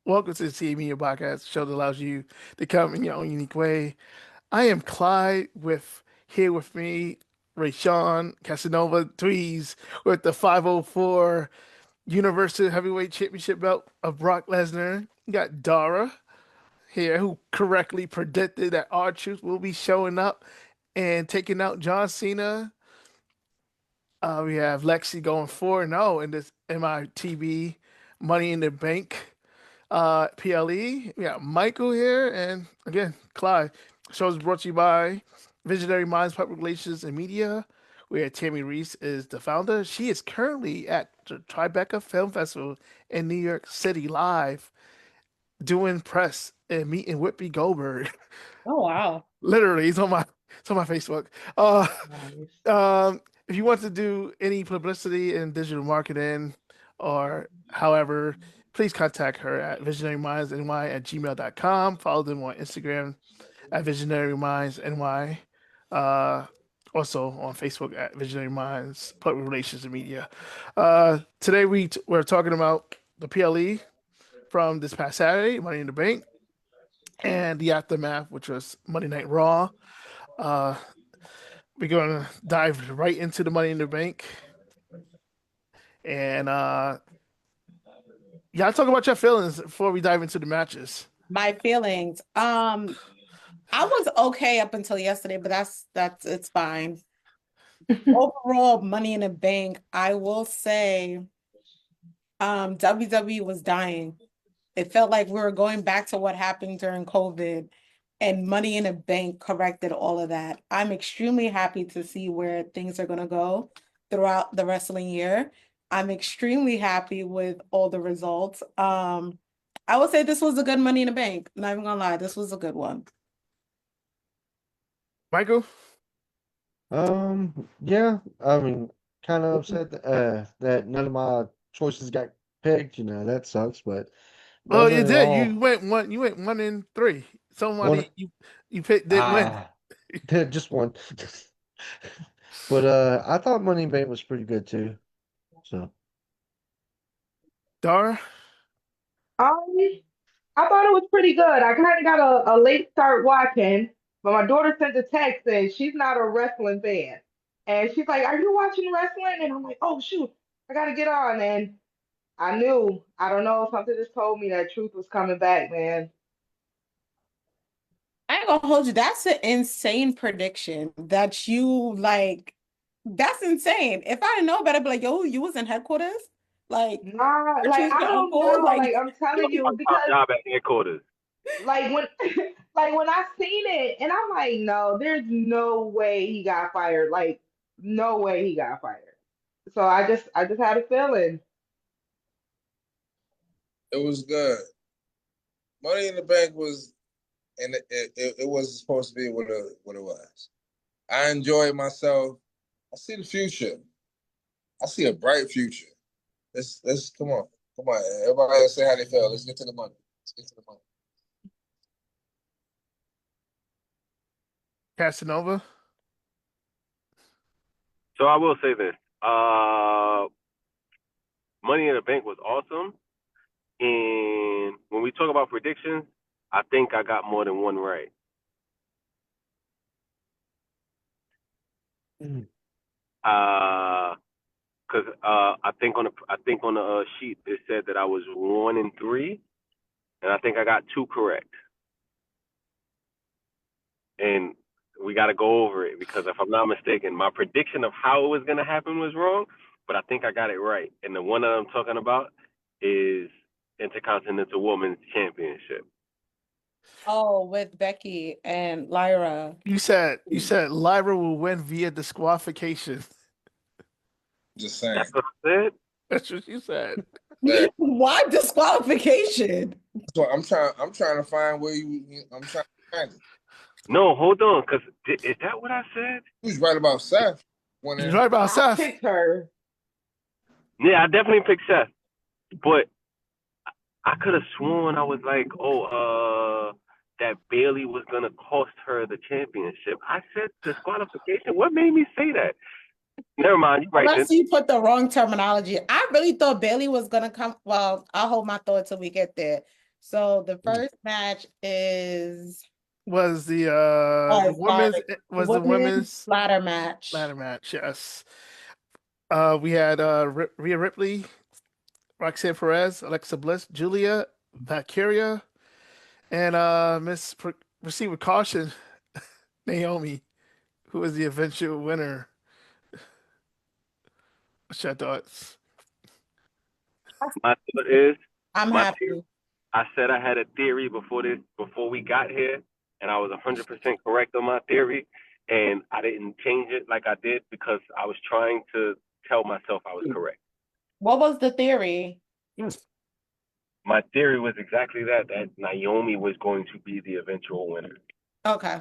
Welcome to the Team Media Podcast, show that allows you to come in your own unique way. I am Clyde here with me, Rayshawn, Casanova, Dweez with the 504 Universal Heavyweight Championship belt of Brock Lesnar. You got Dara here who correctly predicted that R-Truth will be showing up and taking out John Cena. We have Lexii going 4-0 in this MITB Money in the Bank PLE. We got Michael here, and again, Clyde. The show is brought to you by Visionary Minds Public Relations and Media, where Tammy Reese is the founder. She is currently at the Tribeca Film Festival in New York City live, doing press and meeting Whoopi Goldberg. Oh wow. Literally, it's on my Facebook. Uh, Nice. if you want to do any publicity in digital marketing or however, please contact her at visionarymindsny@gmail.com. Follow them on Instagram at visionarymindsny. Uh, Also on Facebook at Visionary Minds Public Relations and Media. Today we're talking about the PLE from this past Saturday, Money in the Bank, and the aftermath, which was Monday Night Raw. Uh, we're going to dive right into the Money in the Bank. And y'all talk about your feelings before we dive into the matches. My feelings. I was okay up until yesterday, but that's it's fine. Overall, Money in the Bank, I will say, WWE was dying. It felt like we were going back to what happened during COVID, and Money in the Bank corrected all of that. I'm extremely happy to see where things are gonna go throughout the wrestling year. I'm extremely happy with all the results. I would say this was a good Money in the Bank. Not even gonna lie, this was a good one. Michael? Yeah, I mean, kind of upset that none of my choices got picked. That sucks, but Oh, those you are did. all You went 1-3. one. Somebody you picked didn't win. Ah, just one. But I thought Money in Bank was pretty good too. So Dara? Um, I thought it was pretty good. I kind of got a late start watching, but my daughter sent a text and she's not a wrestling fan. And she's like, "Are you watching wrestling?" And I'm like, "Oh, shoot, I gotta get on." And I knew, I don't know, something just told me that truth was coming back, man. I ain't gonna hold you. That's an insane prediction that you like. That's insane. If I didn't know better, I'd be like, yo, you was in headquarters? Like, Nah, aren't like you I your don't uncle? know. Like, Like I'm telling My you, top because job at headquarters. like when like when I seen it, and I'm like, no, there's no way he got fired. Like, no way he got fired. So I just had a feeling. It was good. Money in the Bank was, and it wasn't supposed to be what it was. I enjoyed myself. I see the future. I see a bright future. Let's come on. Everybody else say how they feel. Let's get to the money. Let's get to the money. Casanova? So I will say this. Money in the Bank was awesome. And when we talk about predictions, I think I got more than one right. mm, Because I think on the sheet it said that I was 1-3, and I think I got 2 correct. And we got to go over it because if I'm not mistaken, my prediction of how it was going to happen was wrong, but I think I got it right. And the one that I'm talking about is Intercontinental Women's Championship. oh, with Becky and Lyra. You said Lyra will win via disqualification. Just saying. That's what I said. That's what you said. Yeah. Why disqualification? So I'm trying to find where I'm trying to find it. No, hold on, because is that what I said? He was right about Seth. You're right about I Seth. picked her. Yeah, I definitely picked Seth, but I could have sworn I was like, that Bailey was gonna cost her the championship. I said disqualification. What made me say that? Never mind. You're right. Unless you put the wrong terminology. I really thought Bailey was gonna come. Well, I'll hold my thought till we get there. So the first match Was the women's sorry, was the women's ladder match. ladder match? Yes. We had Rhea Ripley, Roxanne Perez, Alexa Bliss, Julia, Valkyria, and proceed with caution, Naomi, who was the eventual winner. What's your thoughts? My thought is I'm my happy. I said I had a theory before we got here, and I was 100% correct on my theory, and I didn't change it like I did because I was trying to tell myself I was correct. What was the theory? My theory was exactly that Naomi was going to be the eventual winner. Okay.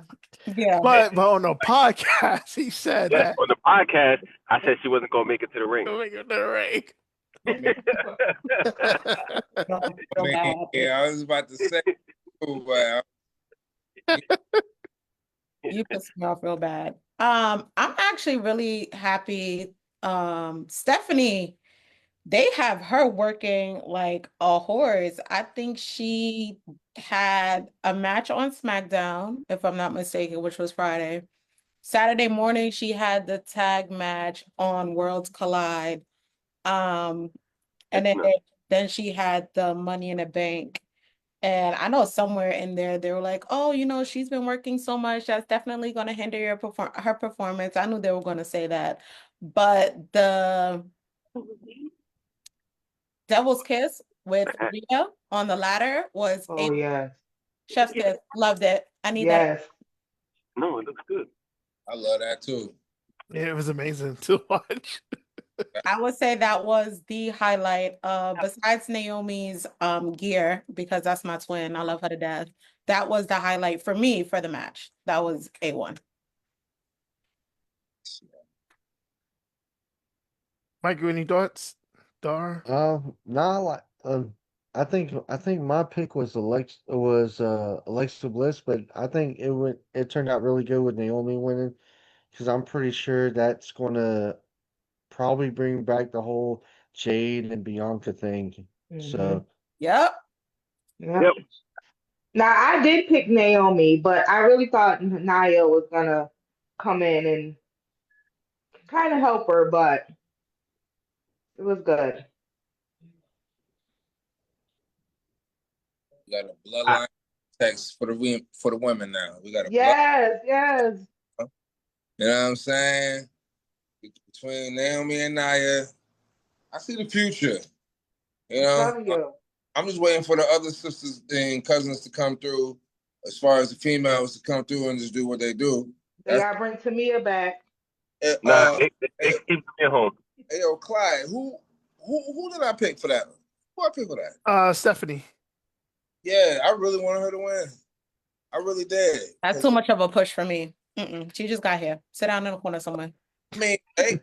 Yeah. But on the podcast, he said Yes, that. on the podcast, I said she wasn't going to make it to the ring. Make it to the ring. I was about to say, but You pissed me off real bad. I'm actually really happy. Stephanie, they have her working like a horse. I think she had a match on SmackDown, if I'm not mistaken, which was Friday. Saturday morning, she had the tag match on Worlds Collide. And then she had the Money in the Bank. And I know somewhere in there they were like, "Oh, she's been working so much. That's definitely going to hinder her performance." I knew they were going to say that, but the Devil's Kiss with Rhea on the ladder was yes. Chef's kiss. Loved it. I need Yes. No, it looks good. I love that too. Yeah, it was amazing to watch. I would say that was the highlight. Besides Naomi's gear, because that's my twin. I love her to death. That was the highlight for me for the match. That was A1. Mike, any thoughts? Dar? No, I think my pick was Alexa Bliss, but I think it turned out really good with Naomi winning because I'm pretty sure that's gonna probably bring back the whole Jade and Bianca thing. So Yep. Yep. Now I did pick Naomi, but I really thought Nia was gonna come in and kind of help her, but it was good. We got a bloodline text for the women now. We got a Yes, yes. you know what I'm saying? Between Naomi and Nia, I see the future. You know, Telling you. I'm just waiting for the other sisters and cousins to come through, as far as the females to come through and just do what they do. They gotta bring Tamia back. Nah, they keep me at home. Hey, yo, Clyde, who did I pick for that? Who I picked for that? Stephanie. Yeah, I really wanted her to win. I really did. That's too much of a push for me. She just got here. Sit down in the corner somewhere. I mean, hey,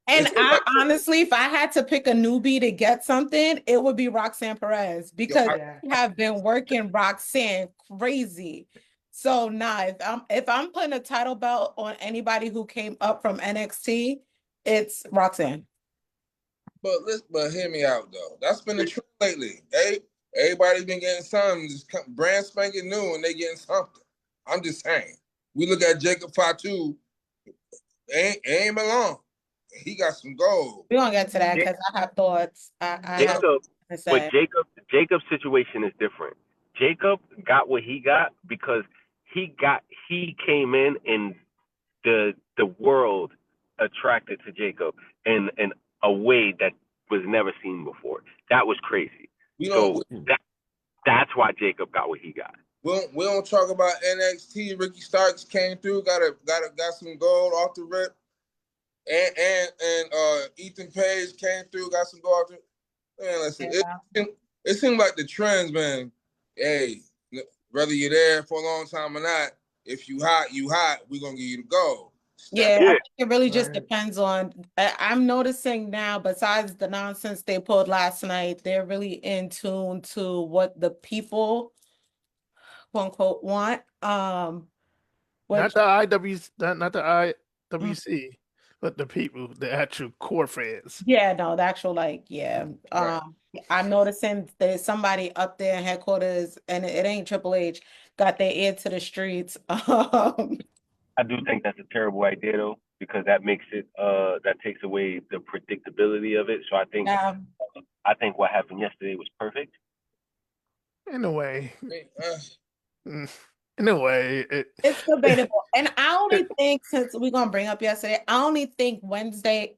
And I honestly, if I had to pick a newbie to get something, it would be Roxanne Perez because I have been working Roxanne crazy. So if I'm putting a title belt on anybody who came up from NXT, it's Roxanne. But hear me out though. That's been the trend lately. Hey, everybody's been getting something, just brand spanking new, and they getting something. I'm just saying. We look at Jacob Fatu. Ain't been long. He got some gold. We're gonna get to that because I have thoughts. But Jacob's situation is different. Jacob got what he got because he came in and the world attracted to Jacob in a way that was never seen before. That was crazy. That's why Jacob got what he got. We don't talk about NXT. Ricky Starks came through, got some gold off the rip, and Ethan Page came through, got some gold off the. Man, listen, it seems like the trends, man. Hey, whether you're there for a long time or not, if you hot, we're gonna give you the gold. Yeah, I think it really just depends on. I'm noticing now, besides the nonsense they pulled last night, they're really in tune to what the people, quote unquote, want. Not the IWC. but the people, the actual core fans. Yeah, no, the actual yeah. Right. I'm noticing there's somebody up there in headquarters, and it ain't Triple H, got their ear to the streets. I do think that's a terrible idea though, because that makes it that takes away the predictability of it. So Yeah, I think what happened yesterday was perfect. In a way, I mean, mm, in a way, it's debatable. And I only think, since we're gonna bring up yesterday, I only think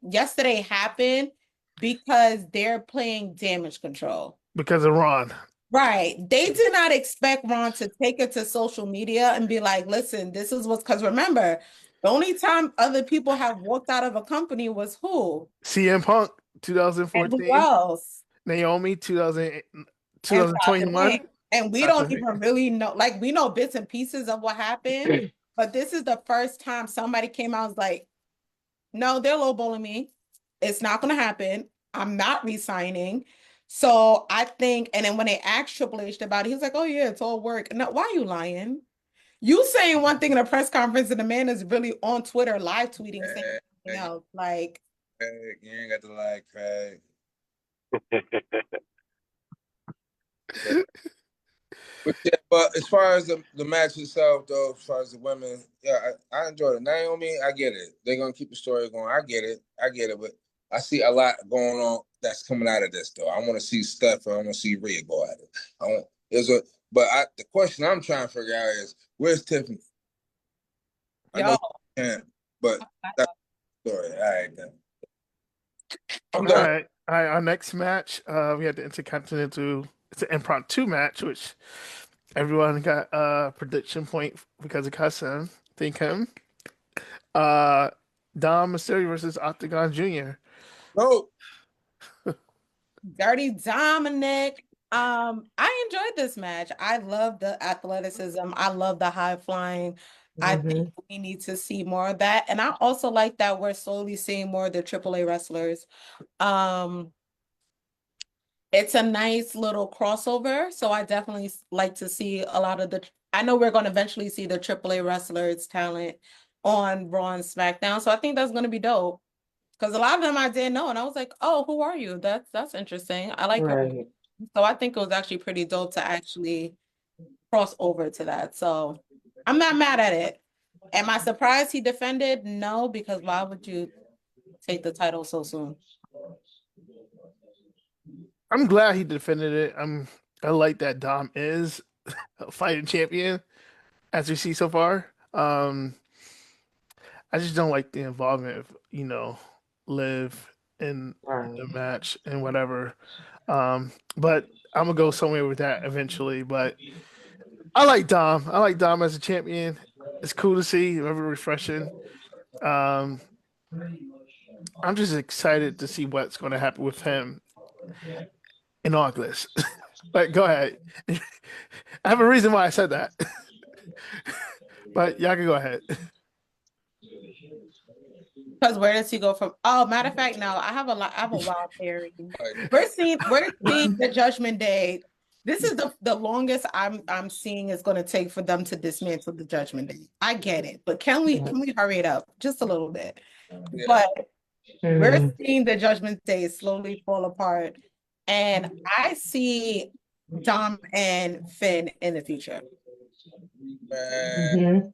yesterday happened because they're playing damage control. because of Ron. Right. They did not expect Ron to take it to social media and be like, listen, this is what's, because remember, the only time other people have walked out of a company was who? CM Punk And who 2014, else? Naomi 2000, And Sasha 2021. Banks. And we Sasha don't Banks. even really know, like, we know bits and pieces of what happened, but this is the first time somebody came out and was like, no, they're lowballing me. It's not going to happen. I'm not resigning. So I think, and then when they asked Triple H about it, he was like, oh, yeah, it's all work. No, why are you lying? You saying one thing in a press conference, and the man is really on Twitter live tweeting saying something else. Like, Craig, you ain't got to lie, Craig. But as far as the match itself, though, as far as the women, yeah, I enjoyed it. Naomi, I get it. They're gonna keep the story going. I get it. But I see a lot going on that's coming out of this, though. I want to see Steph. I want to see Rhea go at it. The question I'm trying to figure out is where's Tiffany? I know yo, she can, but that's the story. All right, then. I'm All done. right. All right. Our next match, we had the Intercontinental. It's an impromptu match, which everyone got a prediction point because of Cousin. Think him. Uh, Dom Mysterio versus Octagon Jr. No, Dirty Dominic. I enjoyed this match. I love the athleticism. I love the high flying. I think Mhm. we need to see more of that. And I also like that we're slowly seeing more of the AAA wrestlers. Um, it's a nice little crossover. So I definitely like to see a lot of I know we're going to eventually see the AAA wrestlers talent on Raw and SmackDown. So I think that's going to be dope. Because a lot of them I didn't know, and I was like, "Oh, who are you?" That's interesting. I like your, Right. so I think it was actually pretty dope to actually cross over to that. So I'm not mad at it. Am I surprised he defended? No, because why would you take the title so soon? I'm glad he defended it. I like that Dom is a fighting champion, as we see so far. I just don't like the involvement of, Liv in the Right. match and whatever. But I'm gonna go somewhere with that eventually. But I like Dom. I like Dom as a champion. It's cool to see, very refreshing. Um, I'm just excited to see what's going to happen with him in August. But go ahead. I have a reason why I said that. But y'all can go ahead. Because where does he go from? Oh, matter of fact, no, I have a wild theory. like, We're seeing the Judgment Day. This is the longest I'm seeing is going to take for them to dismantle the Judgment Day. I get it, but can we hurry it up just a little bit? yeah. But we're Mhm. seeing the Judgment Day slowly fall apart, and I see Dom and Finn in the future. Man, Mhm.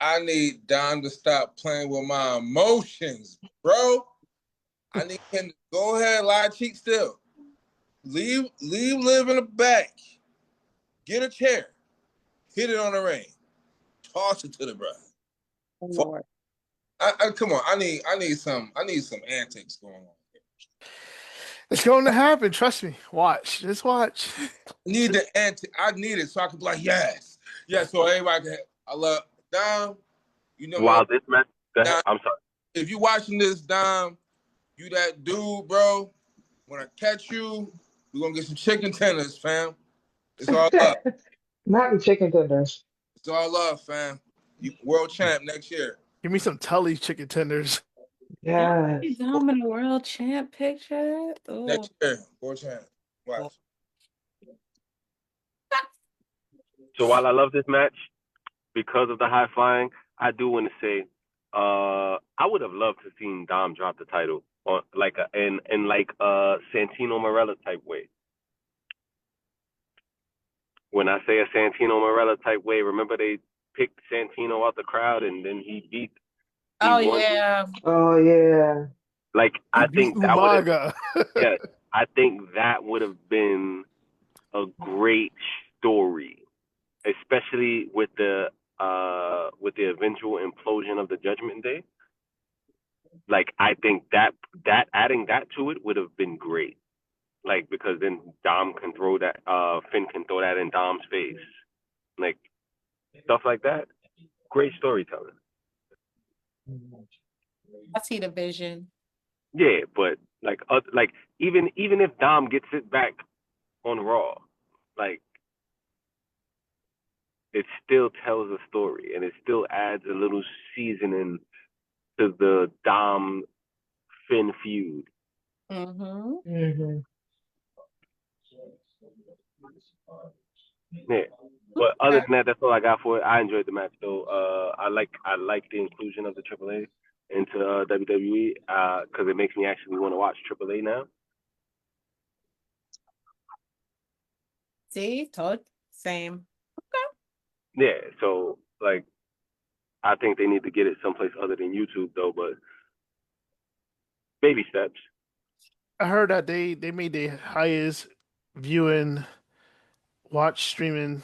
I need Don to stop playing with my emotions, bro. I need him to go ahead, lie cheek still. Leave Liv in the back. Get a chair. Hit it on the ring. Toss it to the ground. Oh, Lord. Come on. I need some antics going on. It's going to happen. Trust me. Watch. Just watch. I need it so I can be like, yes. Yes, so everybody can I love Dom. You know While what? this match, go ahead. Dom, I'm sorry. if you watching this, Dom, you that dude, bro. When I catch you, we're gonna get some chicken tenders, fam. It's all love. Not the chicken tenders. It's all love, fam. You world champ next year. Give me some Tully's chicken tenders. Yes. Dom in a world champ picture. Oh, Next year, world champ. Watch. So while I love this match because of the high flying, I do want to say I would have loved to seen Dom drop the title on like in like Santino Marella type way. When I say a Santino Marella type way, remember they picked Santino out the crowd and then he Oh won. yeah. Oh yeah. Like He I beat think that would have, Umaga. yeah, I think that would have been a great story, especially with the eventual implosion of the Judgment Day. Like I think that adding that to it would have been great. Like because then Dom can throw that Finn can throw that in Dom's face. Like stuff like that. Great storytelling. I see the vision. Yeah, but like even if Dom gets it back on Raw, like it still tells a story and it still adds a little seasoning to the Dom Finn feud. Mm-hmm. Mm-hmm. Yeah. But other than that, that's all I got for it. I enjoyed the match though. I like the inclusion of the AAA into WWE because it makes me actually want to watch AAA now. See, told same. Yeah, so like I think they need to get it someplace other than YouTube though, but baby steps. I heard that they made the highest viewing watch streaming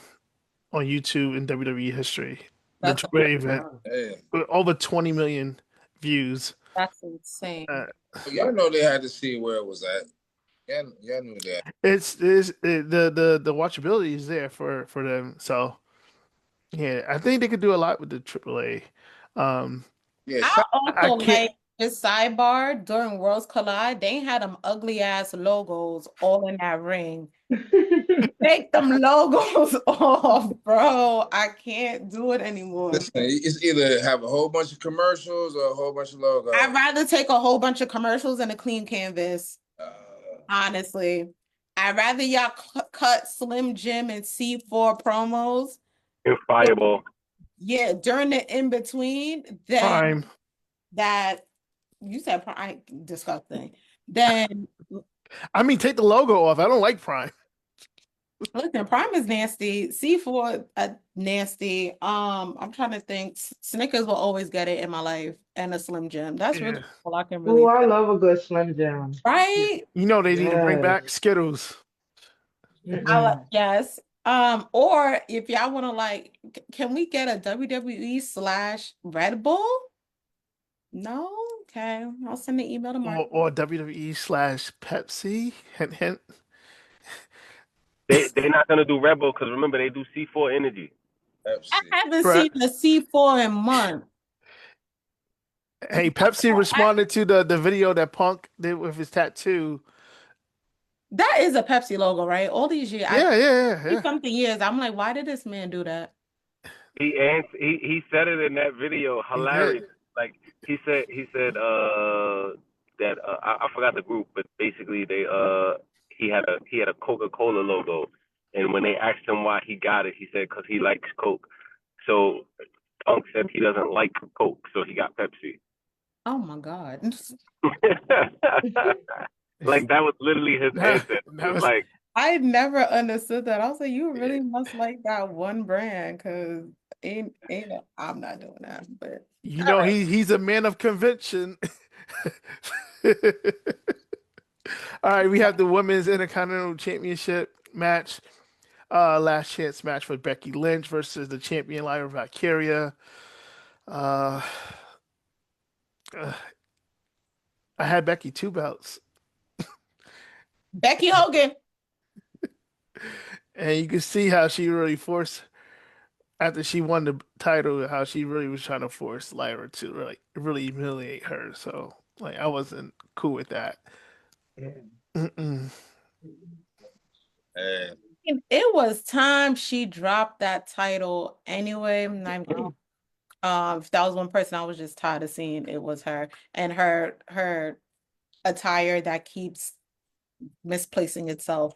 on YouTube in WWE history. The That's AAA event Wow. Hey, with over 20 million views. that's insane. y'all know they had to see where it was at. Y'all knew that. The watchability is there for them. So yeah, I think they could do a lot with the AAA. Um, Yeah, I I also can't. like this sidebar during Worlds Collide. They had them ugly ass logos all in that ring. Take them logos off, bro. I can't do it anymore. listen, it's either have a whole bunch of commercials or a whole bunch of logos. I'd rather take a whole bunch of commercials and a clean canvas. Uh, Honestly, I'd rather y'all cut Slim Jim and C4 promos. And Fireball. Yeah, during the in between, then Prime. that you said Prime disgusting. Then I mean, take the logo off. I don't like Prime. listen, Prime is nasty. C4 nasty. I'm trying to think. Snickers will always get it in my life, and a Slim Jim. That's really Yeah. all I can Oh, really. I love a good Slim Jim. Right? You know they need to bring back Yes. Skittles. Yes. Or if y'all want to like, can we get a WWE/Red Bull? No? Okay. I'll send an email to Mark. Or WWE/Pepsi. Hint, hint. They're not gonna do Rebel because remember they do C4 Energy. Pepsi. I haven't Correct. seen the C4 in months. Hey, Pepsi responded to the video that Punk did with his tattoo. That is a Pepsi logo, right? All these years, Yeah. something years, I'm like, why did this man do that? He said it in that video. He Hilarious. did. Like he said that I forgot the group, but basically he had a Coca-Cola logo, and when they asked him why he got it, he said because he likes Coke. So Punk said he doesn't like Coke, so he got Pepsi. Oh my God. Like that was literally his answer. That was- Like I never understood that. I was like, you really must like that one brand because I'm not doing that. But you all know right. he's a man of convention. All right, we have the Women's Intercontinental Championship match. Last chance match for Becky Lynch versus the champion Lyra Valkyria. Uh, uh, I had Becky 2 belts. Becky Hogan. And you can see how she really forced after she won the title, how she really was trying to force Lyra to really humiliate her. So like I wasn't cool with that. Mm-mm. Hey, It was time she dropped that title anyway. If that was one person I was just tired of seeing, it was her and her attire that keeps misplacing itself.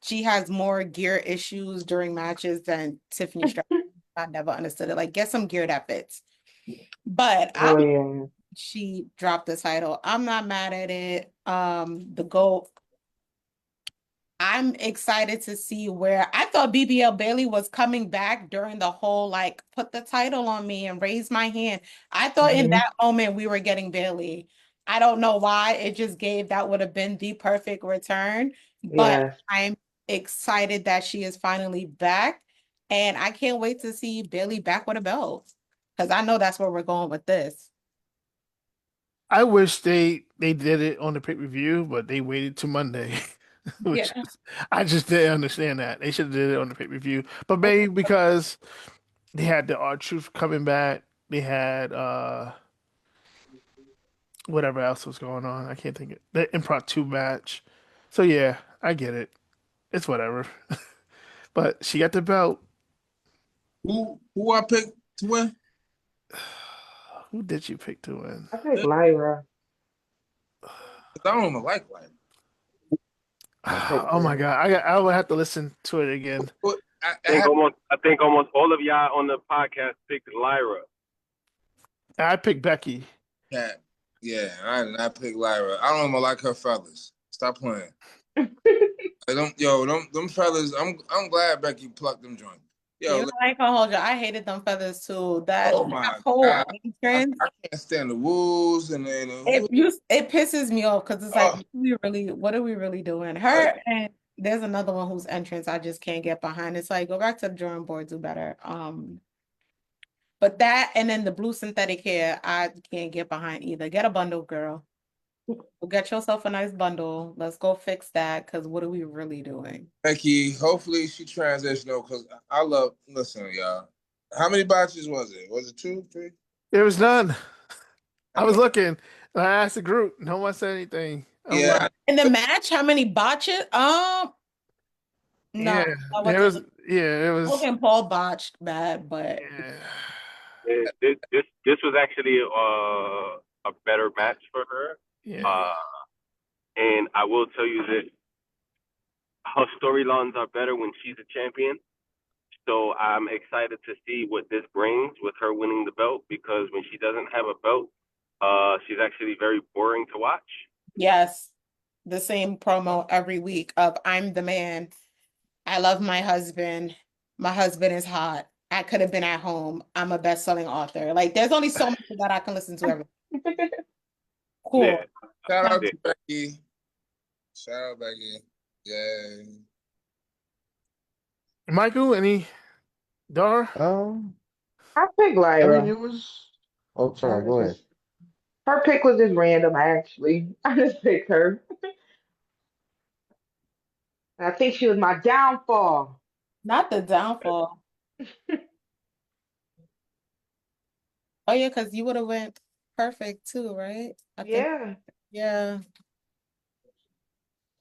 She has more gear issues during matches than Tiffany Stratton. I never understood it. Like, get some gear that fits. But Oh yeah. she dropped the title. I'm not mad at it. The GOAT. I'm excited to see where I thought BBL Bailey was coming back during the whole like put the title on me and raise my hand. I thought in Mhm. that moment we were getting Bailey. I don't know why. It just gave that would have been the perfect return. But Yes. I'm excited that she is finally back. And I can't wait to see Bailey back with a belt. Because I know that's where we're going with this. I wish they did it on the pay-per-view, but they waited to Monday, which Yeah. is, I just didn't understand that. They should have did it on the pay-per-view. But maybe because they had the R-Truth coming back, they had whatever else was going on. I can't think of the impromptu match. So yeah, I get it. It's whatever. But she got the belt. Who I picked to win? Who did you pick to win? I think Lyra. I don't even like Light. I picked Oh my her. God. I will have to listen to it again. But I think almost all of y'all on the podcast picked Lyra. I picked Becky. yeah, I did not pick Lyra. I don't even like her feathers. Stop playing. Them feathers. I'm glad Becky plucked them joints. You Yo, know, I ain't gonna hold you. I hated them feathers too. That oh my whole God, entrance. I can't stand the woos and then It pisses me off because it's like, oh, what are we really doing? like, Her and there's another one whose entrance I just can't get behind. It's like go back to the drawing board, do better. But that and then the blue synthetic hair, I can't get behind either. Get a bundle, girl. Go get yourself a nice bundle. Let's go fix that because what are we really doing? Becky. Hopefully she transitional because I love. Listen, y'all. How many batches was it? Was it 2, 3? There was none. I I was know. looking and I asked the group. No one said anything. I'm like, Yeah, In the match, how many botches? No, yeah, that there was, wasn't. yeah, it was, Logan Paul botched bad, but yeah, This was actually a better match for her. yeah. Uh, and I will tell you that her storylines are better when she's a champion. So I'm excited to see what this brings with her winning the belt because when she doesn't have a belt, she's actually very boring to watch. yes, the same promo every week of I'm the man. I love my husband. My husband is hot. I could have been at home. I'm a best-selling author. Like there's only so much that I can listen to every Yeah, cool. shout out yeah. to Becky. Shout out Becky. Yeah. Michael, any Dar? I picked I mean, Lyra. it was. Oh, I sorry. was Go ahead. just her pick was just random actually. I just picked her. I think she was my downfall. Not the downfall. Oh yeah, because you would have went perfect too, right? I think, Yeah. yeah.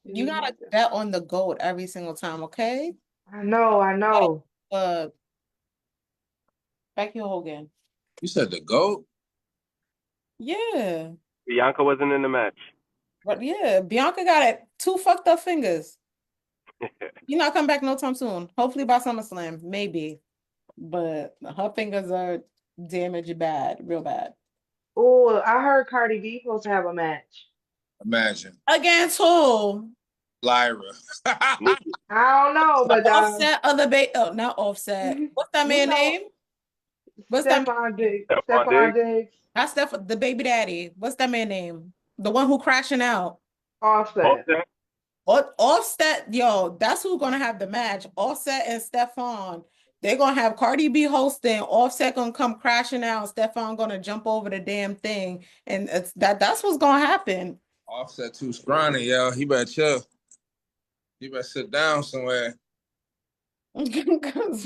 She You was my gotta bet on the GOAT every single time, okay? I know, I Bet, know. Uh, Becky Hogan. You said the GOAT? Yeah. Bianca wasn't in the match. But yeah, Bianca got it. Two fucked up fingers. You're not coming back no time soon. Hopefully by SummerSlam, maybe. But her fingers are damaged bad, real bad. Oh, I heard Cardi B supposed to have a match. Imagine. Against who? Lyra. Nikki. I don't know, but Offset other oh, not Offset. What's that you man know, name? What's that man? Stephon Stephon Diggs. Diggs, Not Steph, the baby daddy. What's that man name? The one who crashing out. Offset. Offset. Offset, yo, that's who's gonna have the match. Offset and Stefan. They're gonna have Cardi B hosting. Offset gonna come crashing out. Stefan gonna jump over the damn thing, and that's what's gonna happen. Offset too scrawny, yo. He better chill. He better sit down somewhere. 'Cause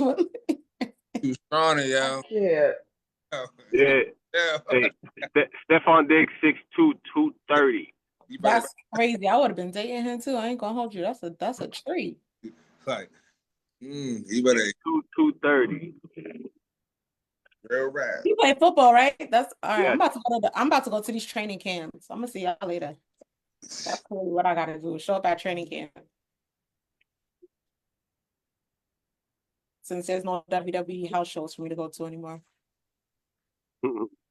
Too scrawny, yo. Yeah. Yeah. Yeah. Hey, Stephon Diggs 6'2", 230. You better that's crazy. I would have been dating him too. I ain't gonna hold you. That's a treat. like, you better 6'2", 230. real rap. You play football, right? That's all right. Yes. I'm about to go to these training camps. I'm gonna see y'all later. That's clearly what I gotta do. Show up at training camp. Since there's no WWE house shows for me to go to anymore.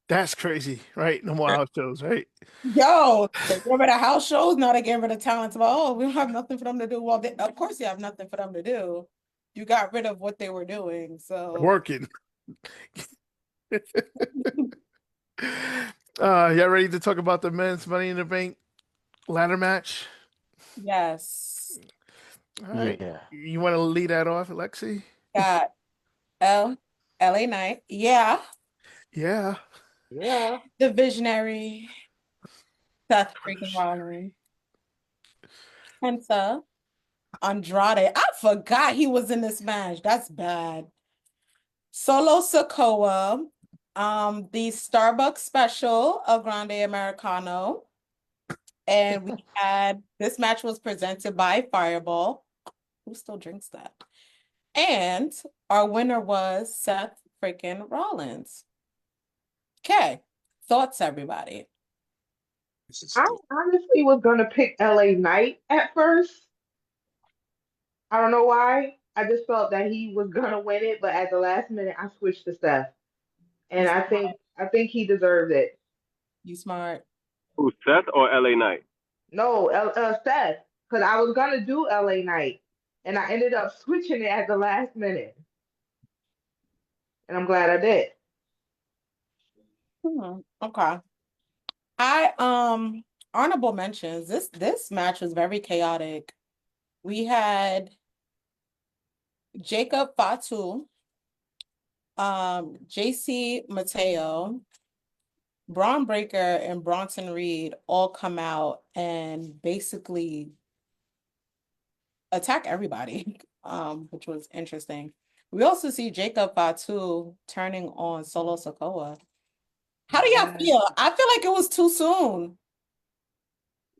That's crazy, right? No more house shows, right? Yo, they get rid of house shows, now they get rid of talents. But oh, we don't have nothing for them to do. Well, of course you have nothing for them to do. You got rid of what they were doing. So Working. Y'all ready to talk about the men's Money in the Bank ladder match? yes. All right. Yeah. You want to lead that off, Lexi? Got LA Knight. Yeah. Yeah. Yeah. The visionary Seth freaking Push. Rollins. Penta. Andrade. I forgot he was in this match. That's bad. Solo Sokoa. The Starbucks special of Grande Americano. And we had this match was presented by Fireball. Who still drinks that? And our winner was Seth freaking Rollins. Okay. Thoughts, everybody? I honestly was gonna pick LA Knight at first. I don't know why. I just felt that he was gonna win it, but at the last minute I switched to Seth. You And I think he deserved it. you smart. Who, Seth or LA Knight? No, Seth, because I was gonna do LA Knight, and I ended up switching it at the last minute, and I'm glad I did. Okay. I honorable mentions. This match was very chaotic. We had Jacob Fatu, JC Mateo, Braun Breaker, and Bronson Reed all come out and basically attack everybody, which was interesting. We also see Jacob Fatu turning on Solo Sokoa. How do y'all Yeah. feel? I feel like it was too soon.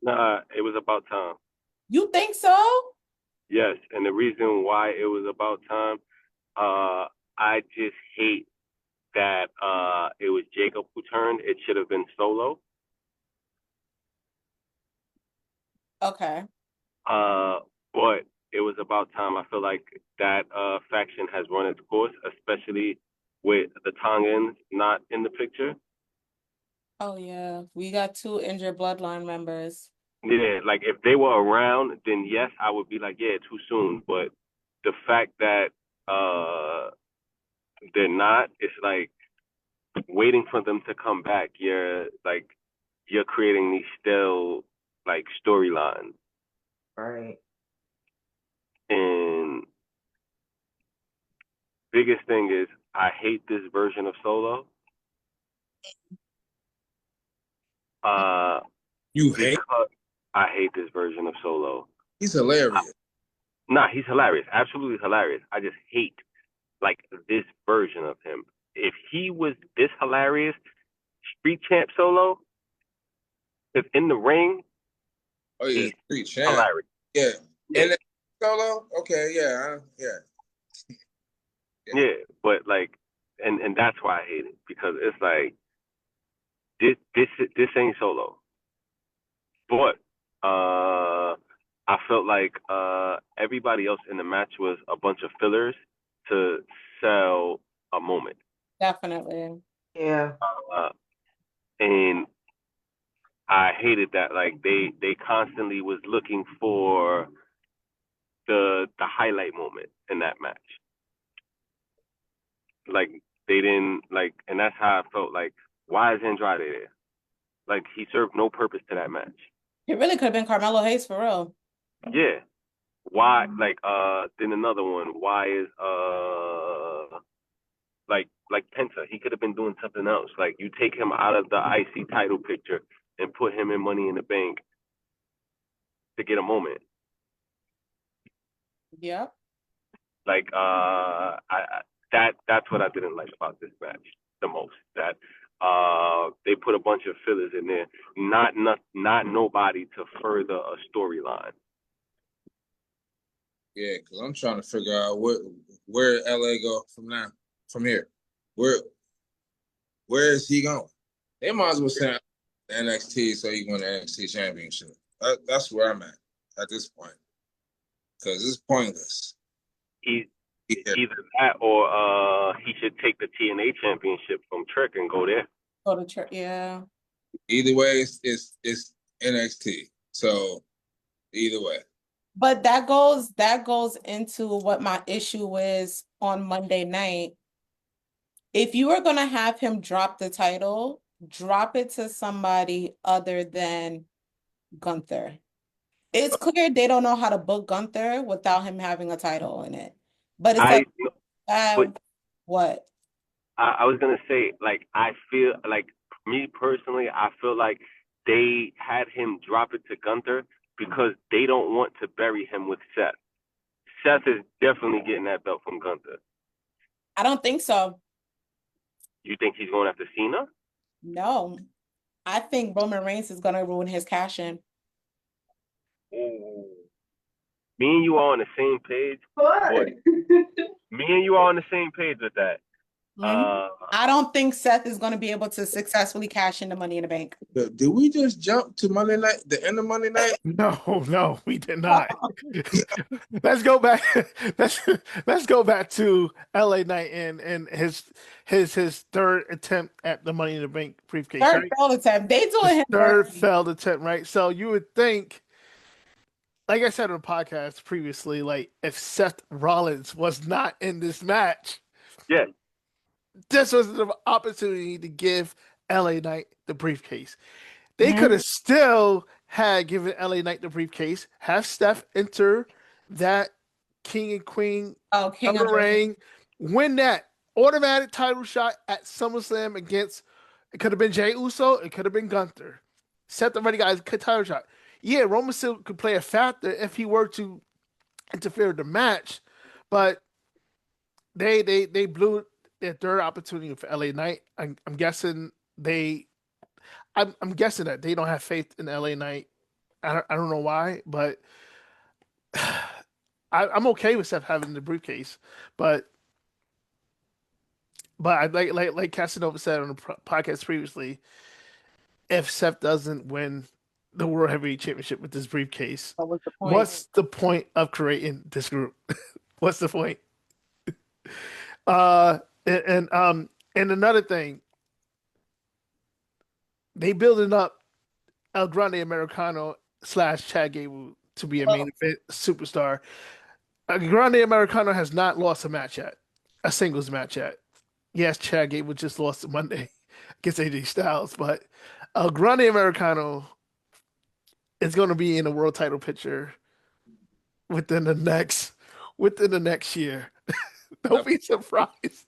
Nah, it was about time. You think so? Yes, and the reason why it was about time, I just hate that it was Jacob who turned. It should have been Solo. Okay. But it was about time. I feel like that faction has run its course, especially with the Tongans not in the picture. Oh yeah, we got two injured bloodline members. Yeah, like if they were around, then yes, I would be like, yeah, too soon. But the fact that they're not, it's like waiting for them to come back. You're creating these still like storylines. Right. And biggest thing is I hate this version of Solo. You hate? Because I hate this version of Solo. He's hilarious. Nah, he's hilarious, absolutely hilarious. I just hate like this version of him. If he was this hilarious, Street Champ Solo, if in the ring, Oh yeah, he's street champ. hilarious. Yeah. Yeah. And then Solo, okay, yeah, yeah. Yeah, but like, and that's why I hate it, because it's like this ain't Solo. But I felt like everybody else in the match was a bunch of fillers to sell a moment. Definitely. Yeah. And I hated that like they constantly was looking for the highlight moment in that match. Like they didn't like, and that's how I felt. Like, why is Andrade there? Like he served no purpose to that match. It really could have been Carmelo Hayes for real. Yeah. Why? Like then another one. Why is like Penta? He could have been doing something else. Like you take him out of the IC title picture and put him in Money in the Bank to get a moment. Yeah. Like that's what I didn't like about this match the most. That they put a bunch of fillers in there, not nobody to further a storyline. Yeah, because I'm trying to figure out where LA go from here. Where is he going? They might as well send NXT so he can win the NXT championship. That's where I'm at this point. Because it's pointless. He's Yeah. Either that or he should take the TNA championship from Trick and go there. Go to church. Yeah. Either way, it's NXT. So either way. But that goes into what my issue is on Monday night. If you are gonna have him drop the title, drop it to somebody other than Gunther. It's clear they don't know how to book Gunther without him having a title in it. But it's like, but what? I was gonna say, like, I feel like me personally, I feel like they had him drop it to Gunther because they don't want to bury him with Seth. Seth is definitely getting that belt from Gunther. I don't think so. You think he's going after Cena? No. I think Roman Reigns is gonna ruin his cash in. Ooh. Me and you are on the same page. But Me and you are on the same page with that. I don't think Seth is going to be able to successfully cash in the Money in the Bank. Did we just jump to Monday night? The end of Monday night? No, we did not. Let's go back. Let's go back to LA Knight and his third attempt at the Money in the Bank briefcase. Third Right? failed attempt. They doing him Third dirty. failed attempt, right? So you would think, like I said on the podcast previously, like if Seth Rollins was not in this match, Yeah. this was the opportunity to give LA Knight the briefcase. They could have still had given LA Knight the briefcase, have Steph enter that King and Queen King of of the Ring, win that automatic title shot at SummerSlam against, it could have been Jey Uso, it could have been Gunther. Seth already got his title shot. Yeah, Roman still could play a factor if he were to interfere with the match, but they blew their third opportunity for LA Knight. I'm guessing I'm guessing that they don't have faith in LA Knight. I don't know why, but I'm okay with Seth having the briefcase. But I like Casanova said on the podcast previously, if Seth doesn't win the World Heavyweight Championship with this briefcase, what's the point? what's the point of creating this group? What's the point? And another thing, they building up El Grande Americano / Chad Gable to be a main event superstar. El Grande Americano has not lost a match yet, a singles match yet. Yes, Chad Gable just lost Monday against AJ Styles, but El Grande Americano is going to be in the world title picture within the next year. Don't be surprised.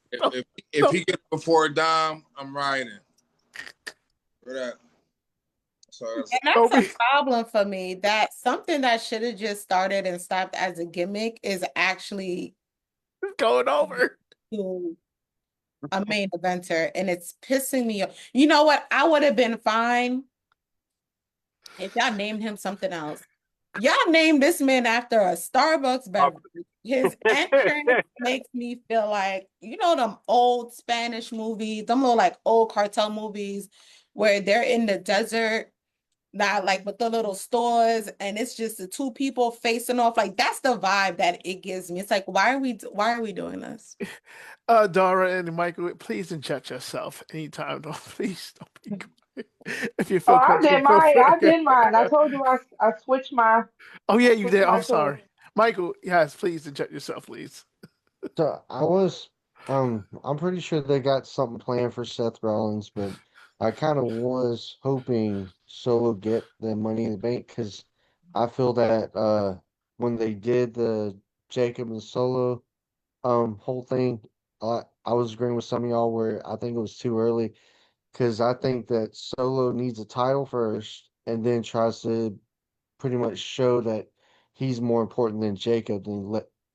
If he gets before Dom, I'm riding. For that. So And that's a problem for me. That something that should have just started and stopped as a gimmick is actually going over to a main eventer, and it's pissing me off. You know what? I would have been fine if y'all named him something else. Y'all named this man after a Starbucks beverage. His entrance makes me feel like, you know, them old Spanish movies, them little like old cartel movies where they're in the desert, not like with the little stores, and it's just the two people facing off. Like that's the vibe that it gives me. It's like, why are we doing this? Dara and Michael, please inject yourself anytime. Please don't be quiet. If you feel comfortable, I did mine. I told you I switched my. Oh yeah, I you switched did. my I'm sorry, Michael. Yes, please inject yourself, please. So I'm pretty sure they got something planned for Seth Rollins, but I kind of was hoping Solo get the Money in the Bank because I feel that when they did the Jacob and Solo whole thing, I was agreeing with some of y'all where I think it was too early because I think that Solo needs a title first and then tries to pretty much show that he's more important than Jacob,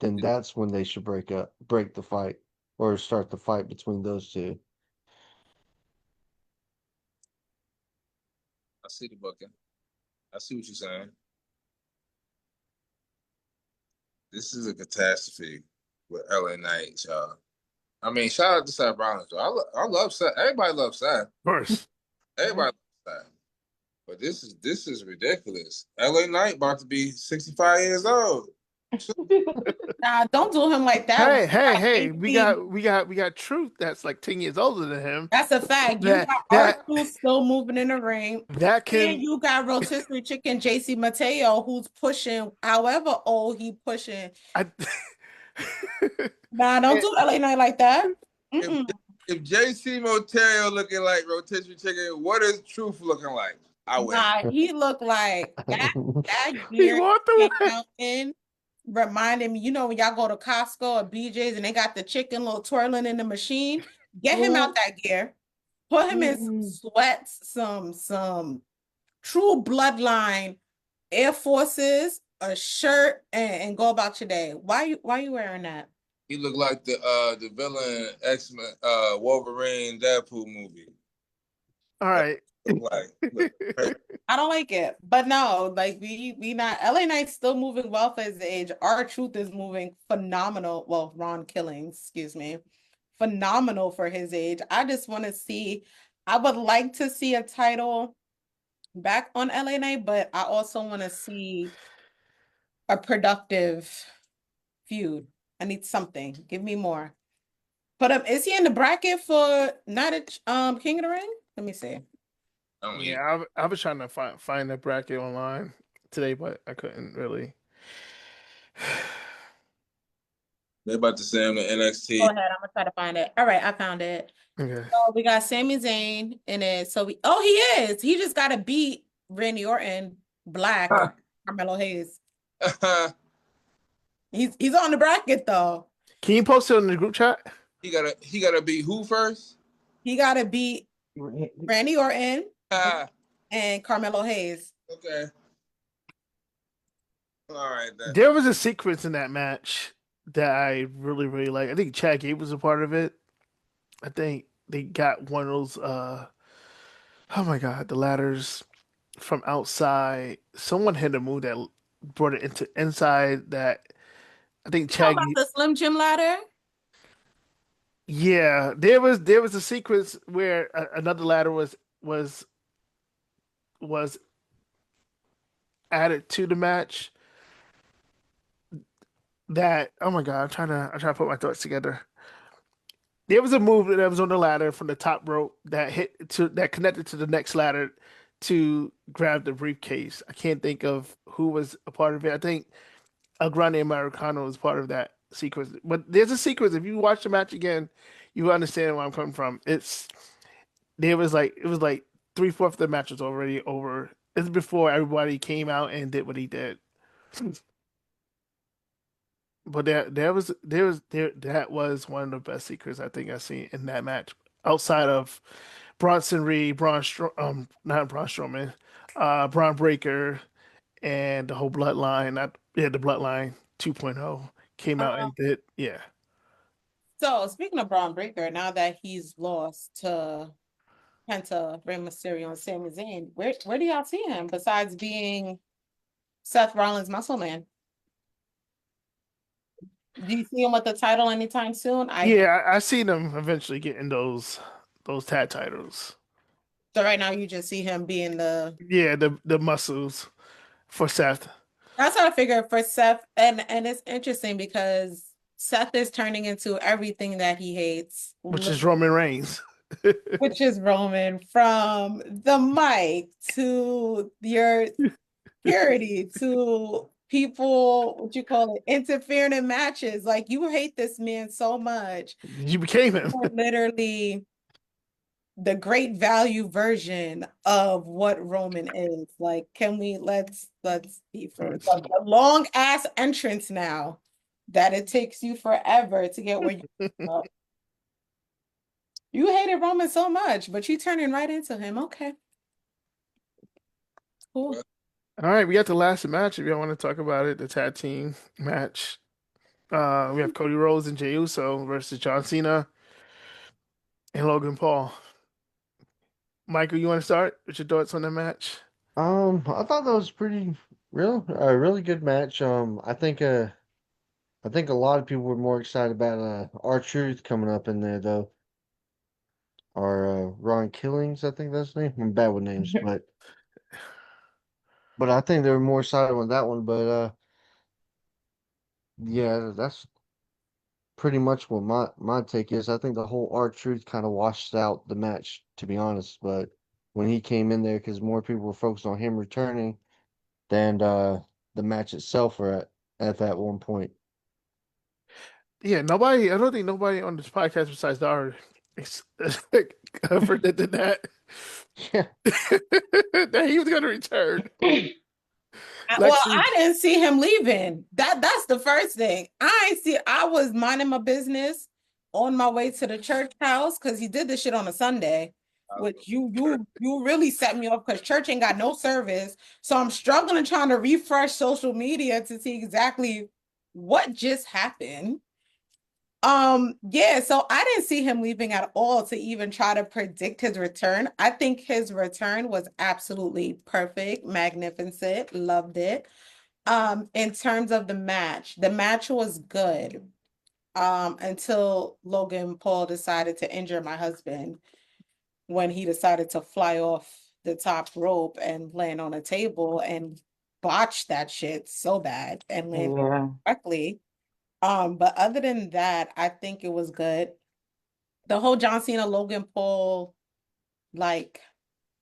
then that's when they should break the fight, or start the fight between those two. I see the booking. I see what you're saying. This is a catastrophe with LA Knight, y'all. I mean, shout out to Seth Rollins. I love Seth. Everybody loves Seth. Of course. Everybody loves Seth. But this is ridiculous. LA Knight about to be 65 years old. Nah, don't do him like that. Hey, hey, Got hey, JC. we got Truth that's like 10 years older than him. That's a fact. You That got that R2 still moving in the ring. that And can you got rotisserie chicken JC Mateo, who's pushing however old he pushing. I Nah, don't do LA Night like that. If Mm-mm. if JC Motel looking like rotisserie chicken, what is Truth looking like? I would. Nah, he looked like that he gear walked he away. came out in reminded me, you know, when y'all go to Costco or BJ's and they got the chicken little twirling in the machine, get him out that gear, put him in some sweats, some true bloodline Air Forces, a shirt, and go about your day. Why you wearing that? He looked like the villain X-Men Wolverine Deadpool movie. All right. Look like I don't like it. But no, like we not LA Knight's still moving well for his age. R-Truth is moving phenomenal. Well, Ron Killings, excuse me. Phenomenal for his age. I just want to see, I would like to see a title back on LA Knight, but I also want to see a productive feud. I need something. Give me more. But is he in the bracket for not a King of the Ring? Let me see. Yeah, I was trying to find that bracket online today, but I couldn't really. they about to say him to Go NXT. ahead, I'm gonna try to find it. All right, I found it. Okay. So we got Sami Zayn in it. So he is. He just gotta beat Randy Orton, Black, Carmelo Hayes. He's on the bracket though. Can you post it in the group chat? He gotta beat who first? He gotta beat Randy Orton Ah, and Carmelo Hayes. okay. All right then. There was a sequence in that match that I really, really like. I think Chad Gable was a part of it. I think they got one of those oh my God, the ladders from outside. Someone hit a move that brought it into inside that I think How Chad about the Slim Jim ladder? Yeah, there was a sequence where another ladder was added to the match that oh my God, I'm trying to put my thoughts together. There was a move that was on the ladder from the top rope that connected to the next ladder to grab the briefcase. I can't think of who was a part of it. I think El Grande Americano was part of that sequence. But there's a sequence, if you watch the match again, you understand where I'm coming from. It was like three-fourths of the match was already over. It's before everybody came out and did what he did. But that was one of the best secrets I think I've seen in that match. Outside of Bronson Reed, not Braun Strowman, Braun Breaker, and the whole bloodline, the bloodline 2.0 came out Um, and did, yeah. so speaking of Braun Breaker, now that he's lost to Penta, Rey Mysterio, and Sami Zayn, where do y'all see him besides being Seth Rollins' muscle man? Do you see him with the title anytime soon? Yeah, I see them eventually getting those tag titles. So right now you just see him being the. Yeah, the muscles for Seth, That's how I figure for Seth, and it's interesting because Seth is turning into everything that he hates, which is Roman Reigns. which is Roman, from the mic to your security to people, what you call it, interfering in matches. Like you hate this man so much. You became him. You're literally the great value version of what Roman is. Like, can we let's be first. Like a long ass entrance now that it takes you forever to get where you are. You hated Roman so much, but you turning right into him. Okay. Cool. All right, we got the last match if y'all want to talk about it, the tag team match. We have Cody Rhodes and Jey Uso versus John Cena and Logan Paul. Michael, you want to start? What's your thoughts on the match? I thought that was a really good match. I think a lot of people were more excited about R-Truth coming up in there though. Or Ron Killings, I think that's his name. I'm bad with names, but I think they were more excited with that one. But Yeah, that's pretty much what my take is. I think the whole R-Truth kind of washed out the match, to be honest. But when he came in there, because more people were focused on him returning than the match itself or at that one point. Yeah, nobody. I don't think nobody on this podcast besides Dara predicted that Yeah. that he was going to return. Well, Lexii, I didn't see him leaving. That's the first thing. I was minding my business on my way to the church house because he did this shit on a Sunday, which you really set me off because church ain't got no service. So I'm struggling trying to refresh social media to see exactly what just happened. Yeah, so I didn't see him leaving at all to even try to predict his return. I think his return was absolutely perfect, magnificent, loved it. In terms of the match was good. Until Logan Paul decided to injure my husband when he decided to fly off the top rope and land on a table and botch that shit so bad and land correctly. But other than that, I think it was good. The whole John Cena Logan Paul like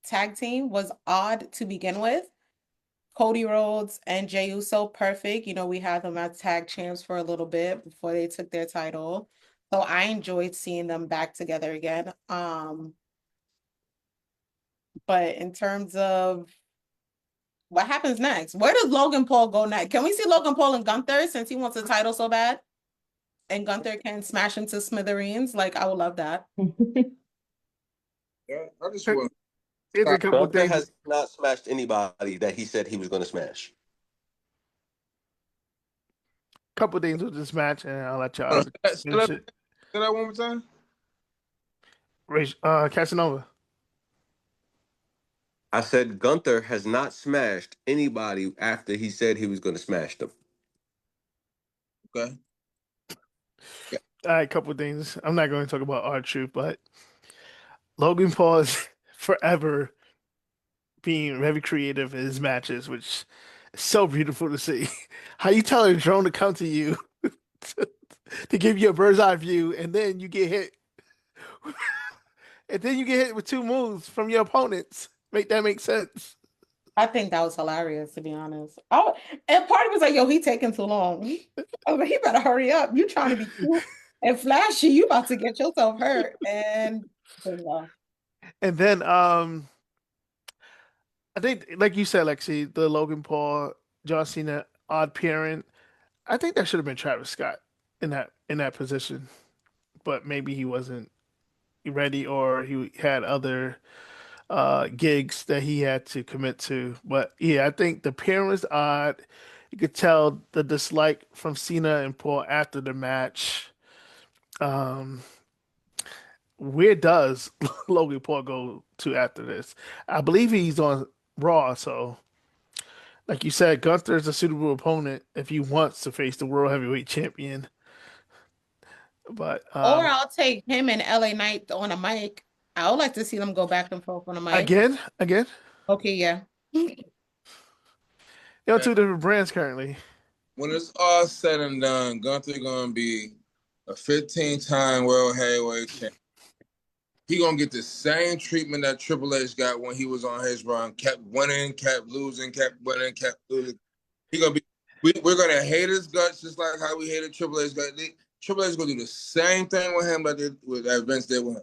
tag team was odd to begin with. Cody Rhodes and Jey Uso, perfect. You know, we had them as tag champs for a little bit before they took their title. So I enjoyed seeing them back together again. But in terms of what happens next, where does Logan Paul go next? Can we see Logan Paul and Gunther since he wants a title so bad? And Gunther can smash into smithereens. Like, I would love that. Yeah, I just want here's a couple Gunther things. has not smashed anybody that he said he was going to smash. Couple things with this match, and I'll let y'all finish it. Say that one more time. Casanova. I said Gunther has not smashed anybody after he said he was going to smash them. Okay. All right, couple things. I'm not going to talk about R-Truth, but Logan Paul is forever being very creative in his matches, which is so beautiful to see. How you tell a drone to come to you to give you a bird's eye view, and then you get hit, and then you get hit with two moves from your opponents. Make that make sense? I think that was hilarious, to be honest. And part of it was like, yo, he taking too long. I was like, he better hurry up. You trying to be cute and flashy, you about to get yourself hurt. And bingo. And then I think, like you said, Lexi, the Logan Paul, John Cena odd pairing. I think that should have been Travis Scott in that position, but maybe he wasn't ready or he had other gigs that he had to commit to. But yeah, I think the pairing was odd. You could tell the dislike from Cena and Paul after the match. Um, where does Logan Paul go to after this? I believe he's on Raw, so like you said, Gunther is a suitable opponent if he wants to face the World Heavyweight Champion. But Or I'll take him and LA Knight on a mic. I would like to see them go back and forth on a mic. again, Okay, yeah. they're on two different brands currently. When it's all said and done, Gunther gonna be a 15-time World Heavyweight Champion. He gonna get the same treatment that Triple H got when he was on his run. Kept winning, kept losing, kept winning, kept losing. He gonna be. We're gonna hate his guts just like how we hated Triple H. Triple H is gonna do the same thing with him that Vince did with him.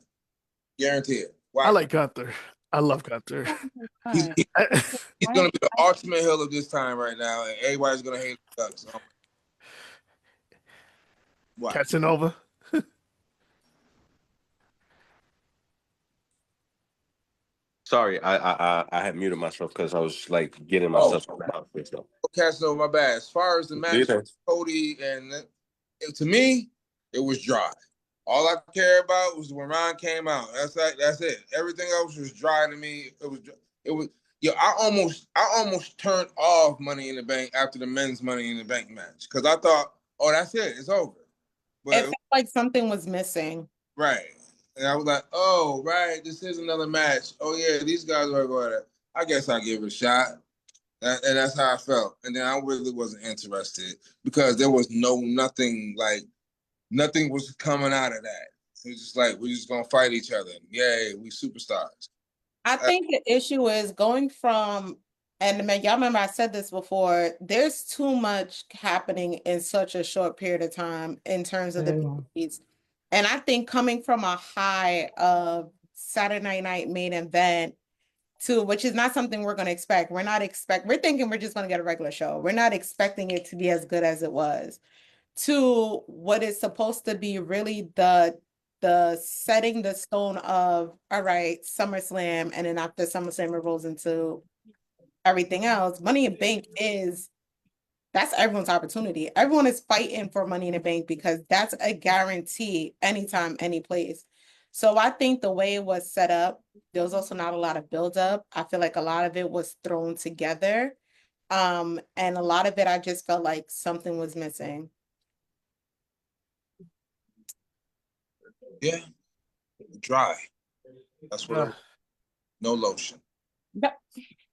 Guarantee it. I like Gunther. I love Gunther. He's gonna be the ultimate heel of this time right now, and everybody's gonna hate his guts. Casanova. Sorry, I had muted myself because I was like getting myself out. Casanova, my bad. As far as the match, Cody and to me, it was dry. All I care about was when Ron came out. That's it. Everything else was dry to me. It was. Yeah, I almost turned off Money in the Bank after the men's Money in the Bank match because I thought, oh, that's it. It's over. But it felt like something was missing. Right. And I was like, oh, right, this is another match. Oh, yeah, these guys are going to, I guess I'll give it a shot. And that's how I felt. And then I really wasn't interested because there was nothing was coming out of that. It was just like, we're just going to fight each other. Yay, we superstars. I think the issue is going from, and man, y'all remember I said this before, there's too much happening in such a short period of time in terms of the beats. And I think coming from a high of Saturday night main event to, which is not something we're going to expect. We're thinking we're just going to get a regular show. We're not expecting it to be as good as it was. To what is supposed to be really the setting the stone of, all right, SummerSlam, and then after SummerSlam it rolls into everything else. Money in Bank that's everyone's opportunity. Everyone is fighting for Money in the Bank because that's a guarantee anytime, any place. So I think the way it was set up, there was also not a lot of build-up. I feel like a lot of it was thrown together. And a lot of it, I just felt like something was missing. Yeah, dry. That's what. No lotion.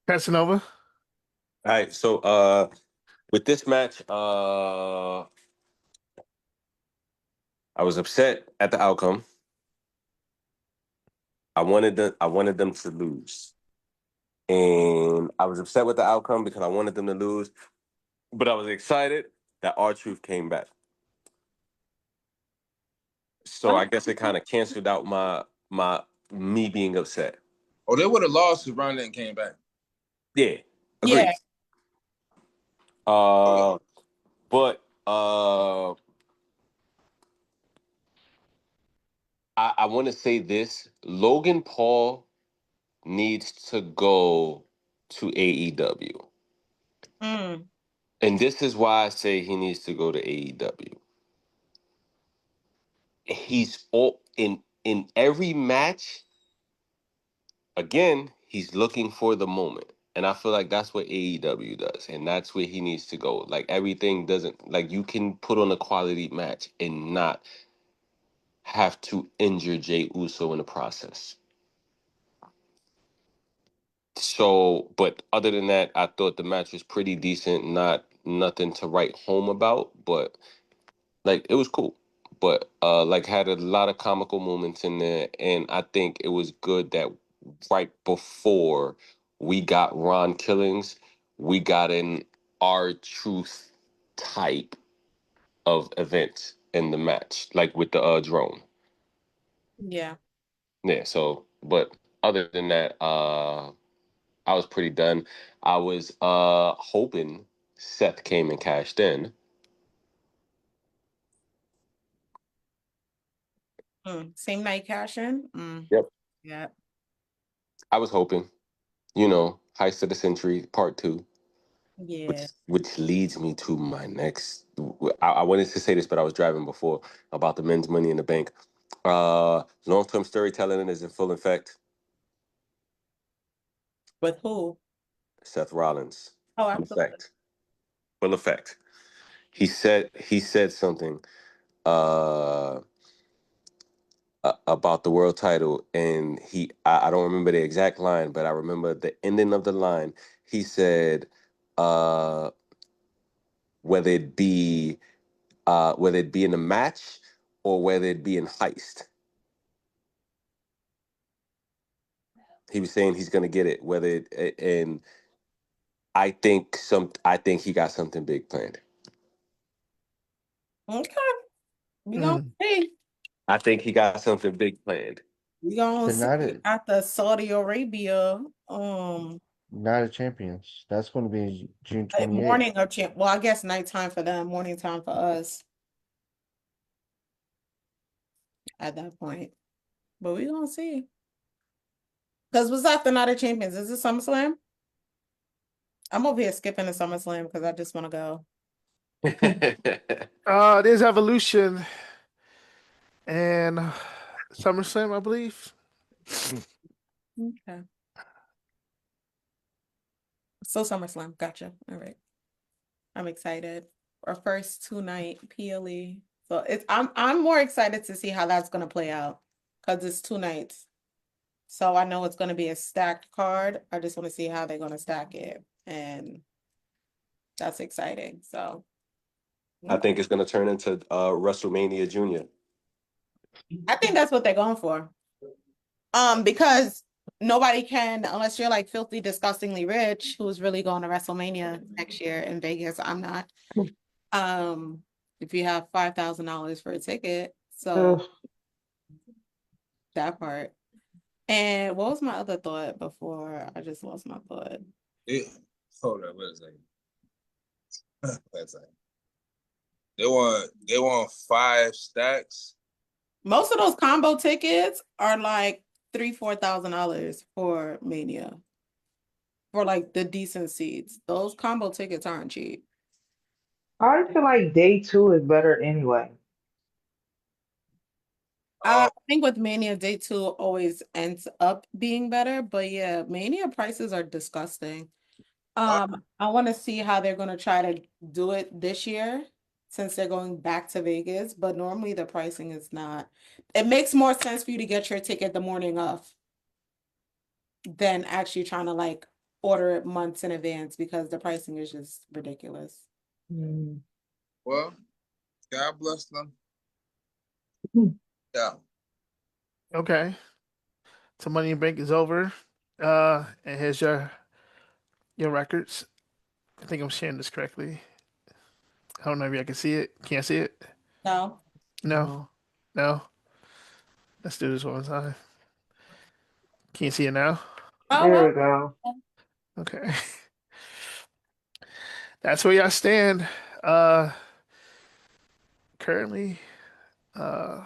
Casanova. All right, so with this match, I was upset at the outcome. I wanted them to lose. And I was upset with the outcome because I wanted them to lose, but I was excited that R-Truth came back. So I guess it kind of canceled out me being upset. Oh, they would have lost if Ronda and came back. Yeah. Agreed. Yeah. But I want to say this. Logan Paul needs to go to AEW. And this is why I say he needs to go to AEW. He's all in every match. Again, he's looking for the moment. And I feel like that's what AEW does. And that's where he needs to go. Like, everything doesn't, like, you can put on a quality match and not have to injure Jey Uso in the process. So, but other than that, I thought the match was pretty decent. Nothing to write home about, but like, it was cool. But like, had a lot of comical moments in there, and I think it was good that right before we got Ron Killings, we got an R-Truth type of event in the match, like with the drone. Yeah. Yeah. So, but other than that, I was pretty done. I was hoping Seth came and cashed in. Same night cash in? Yep. Yeah. I was hoping, Heist of the Century Part 2. Yeah. Which leads me to my next. I wanted to say this, but I was driving before about the men's Money in the Bank. Long-term storytelling is in full effect. With who? Seth Rollins. Oh, Full absolutely. effect. Full effect. He said something about the world title, and I don't remember the exact line, but I remember the ending of the line. He said, whether it be in a match or whether it be in Heist. He was saying he's going to get it, and I think he got something big planned. Okay. We gonna see. I think he got something big planned. We gonna see at the Saudi Arabia Night of Champions. That's going to be June 28th. morning of well, I guess nighttime for them, morning time for us at that point. But we gonna see. Because what's after Night of Champions? Is it SummerSlam? I'm over here skipping the SummerSlam because I just want to go. There's Evolution and SummerSlam, I believe. Okay. So SummerSlam, gotcha. All right. I'm excited. Our first 2-night PLE. So I'm more excited to see how that's gonna play out because it's 2 nights. So I know it's gonna be a stacked card. I just want to see how they're gonna stack it. and that's exciting. So I think it's gonna turn into WrestleMania Junior. I think that's what they're going for. Because nobody can, unless you're like filthy, disgustingly rich, who's really going to WrestleMania next year in Vegas. I'm not. If you have $5,000 for a ticket, so that part. And what was my other thought before I just lost my thought? Yeah. Hold on, wait a second. Wait a second. They want 5 stacks. Most of those combo tickets are like $3,000-$4,000 for Mania. For like the decent seats. Those combo tickets aren't cheap. I feel like day 2 is better anyway. I think with Mania, day 2 always ends up being better, but yeah, Mania prices are disgusting. I want to see how they're going to try to do it this year since they're going back to Vegas, but normally the pricing is not. It makes more sense for you to get your ticket the morning of than actually trying to like order it months in advance because the pricing is just ridiculous. Well, God bless them. Yeah. Okay. So Money in the Bank is over. And here's your records. I think I'm sharing this correctly. I don't know if I can see it. Can't see it? No. No. No. Let's do this one time. Can you see it now? Oh, There well. we go. Okay. That's where y'all stand. Currently, Dara,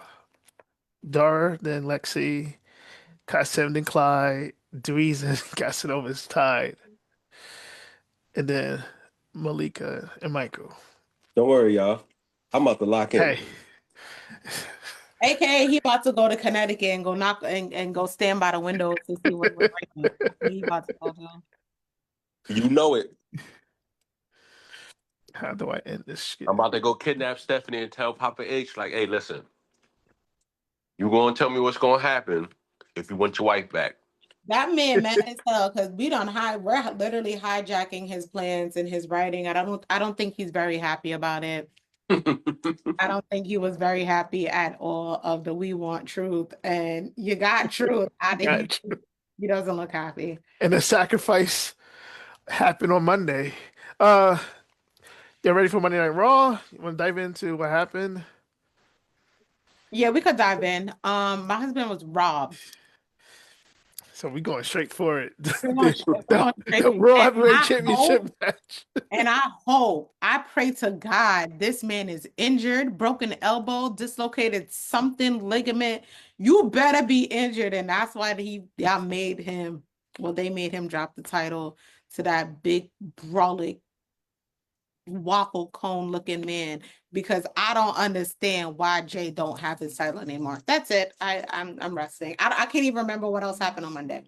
then Lexii, Casanova, then Clyde, Dweez, and Casanova is tied. And then Malika and Michael. Don't worry, y'all. I'm about to lock in. Hey, AKA he about to go to Connecticut and go knock and go stand by the window to see what's raining. That's what he about to go do. You know it. how do I end this shit? I'm about to go kidnap Stephanie and tell Papa H, like, hey, listen, you gonna tell me what's gonna happen if you want your wife back. That man mad as hell because we're literally hijacking his plans and his writing. I don't think he's very happy about it. I don't think he was very happy at all of the we want truth. And you got truth. He doesn't look happy. And the sacrifice happened on Monday. Uh, you ready for Monday Night Raw? You want to dive into what happened? Yeah, we could dive in. My husband was robbed. So we going straight for it. We're going straight The for Raw it. Heavyweight Championship match. And I pray to God this man is injured, broken elbow, dislocated something, ligament. You better be injured. And that's why they made him drop the title to that big, brolic, waffle cone looking man because I don't understand why Jay don't have his title anymore. That's it. I'm resting. I can't even remember what else happened on Monday.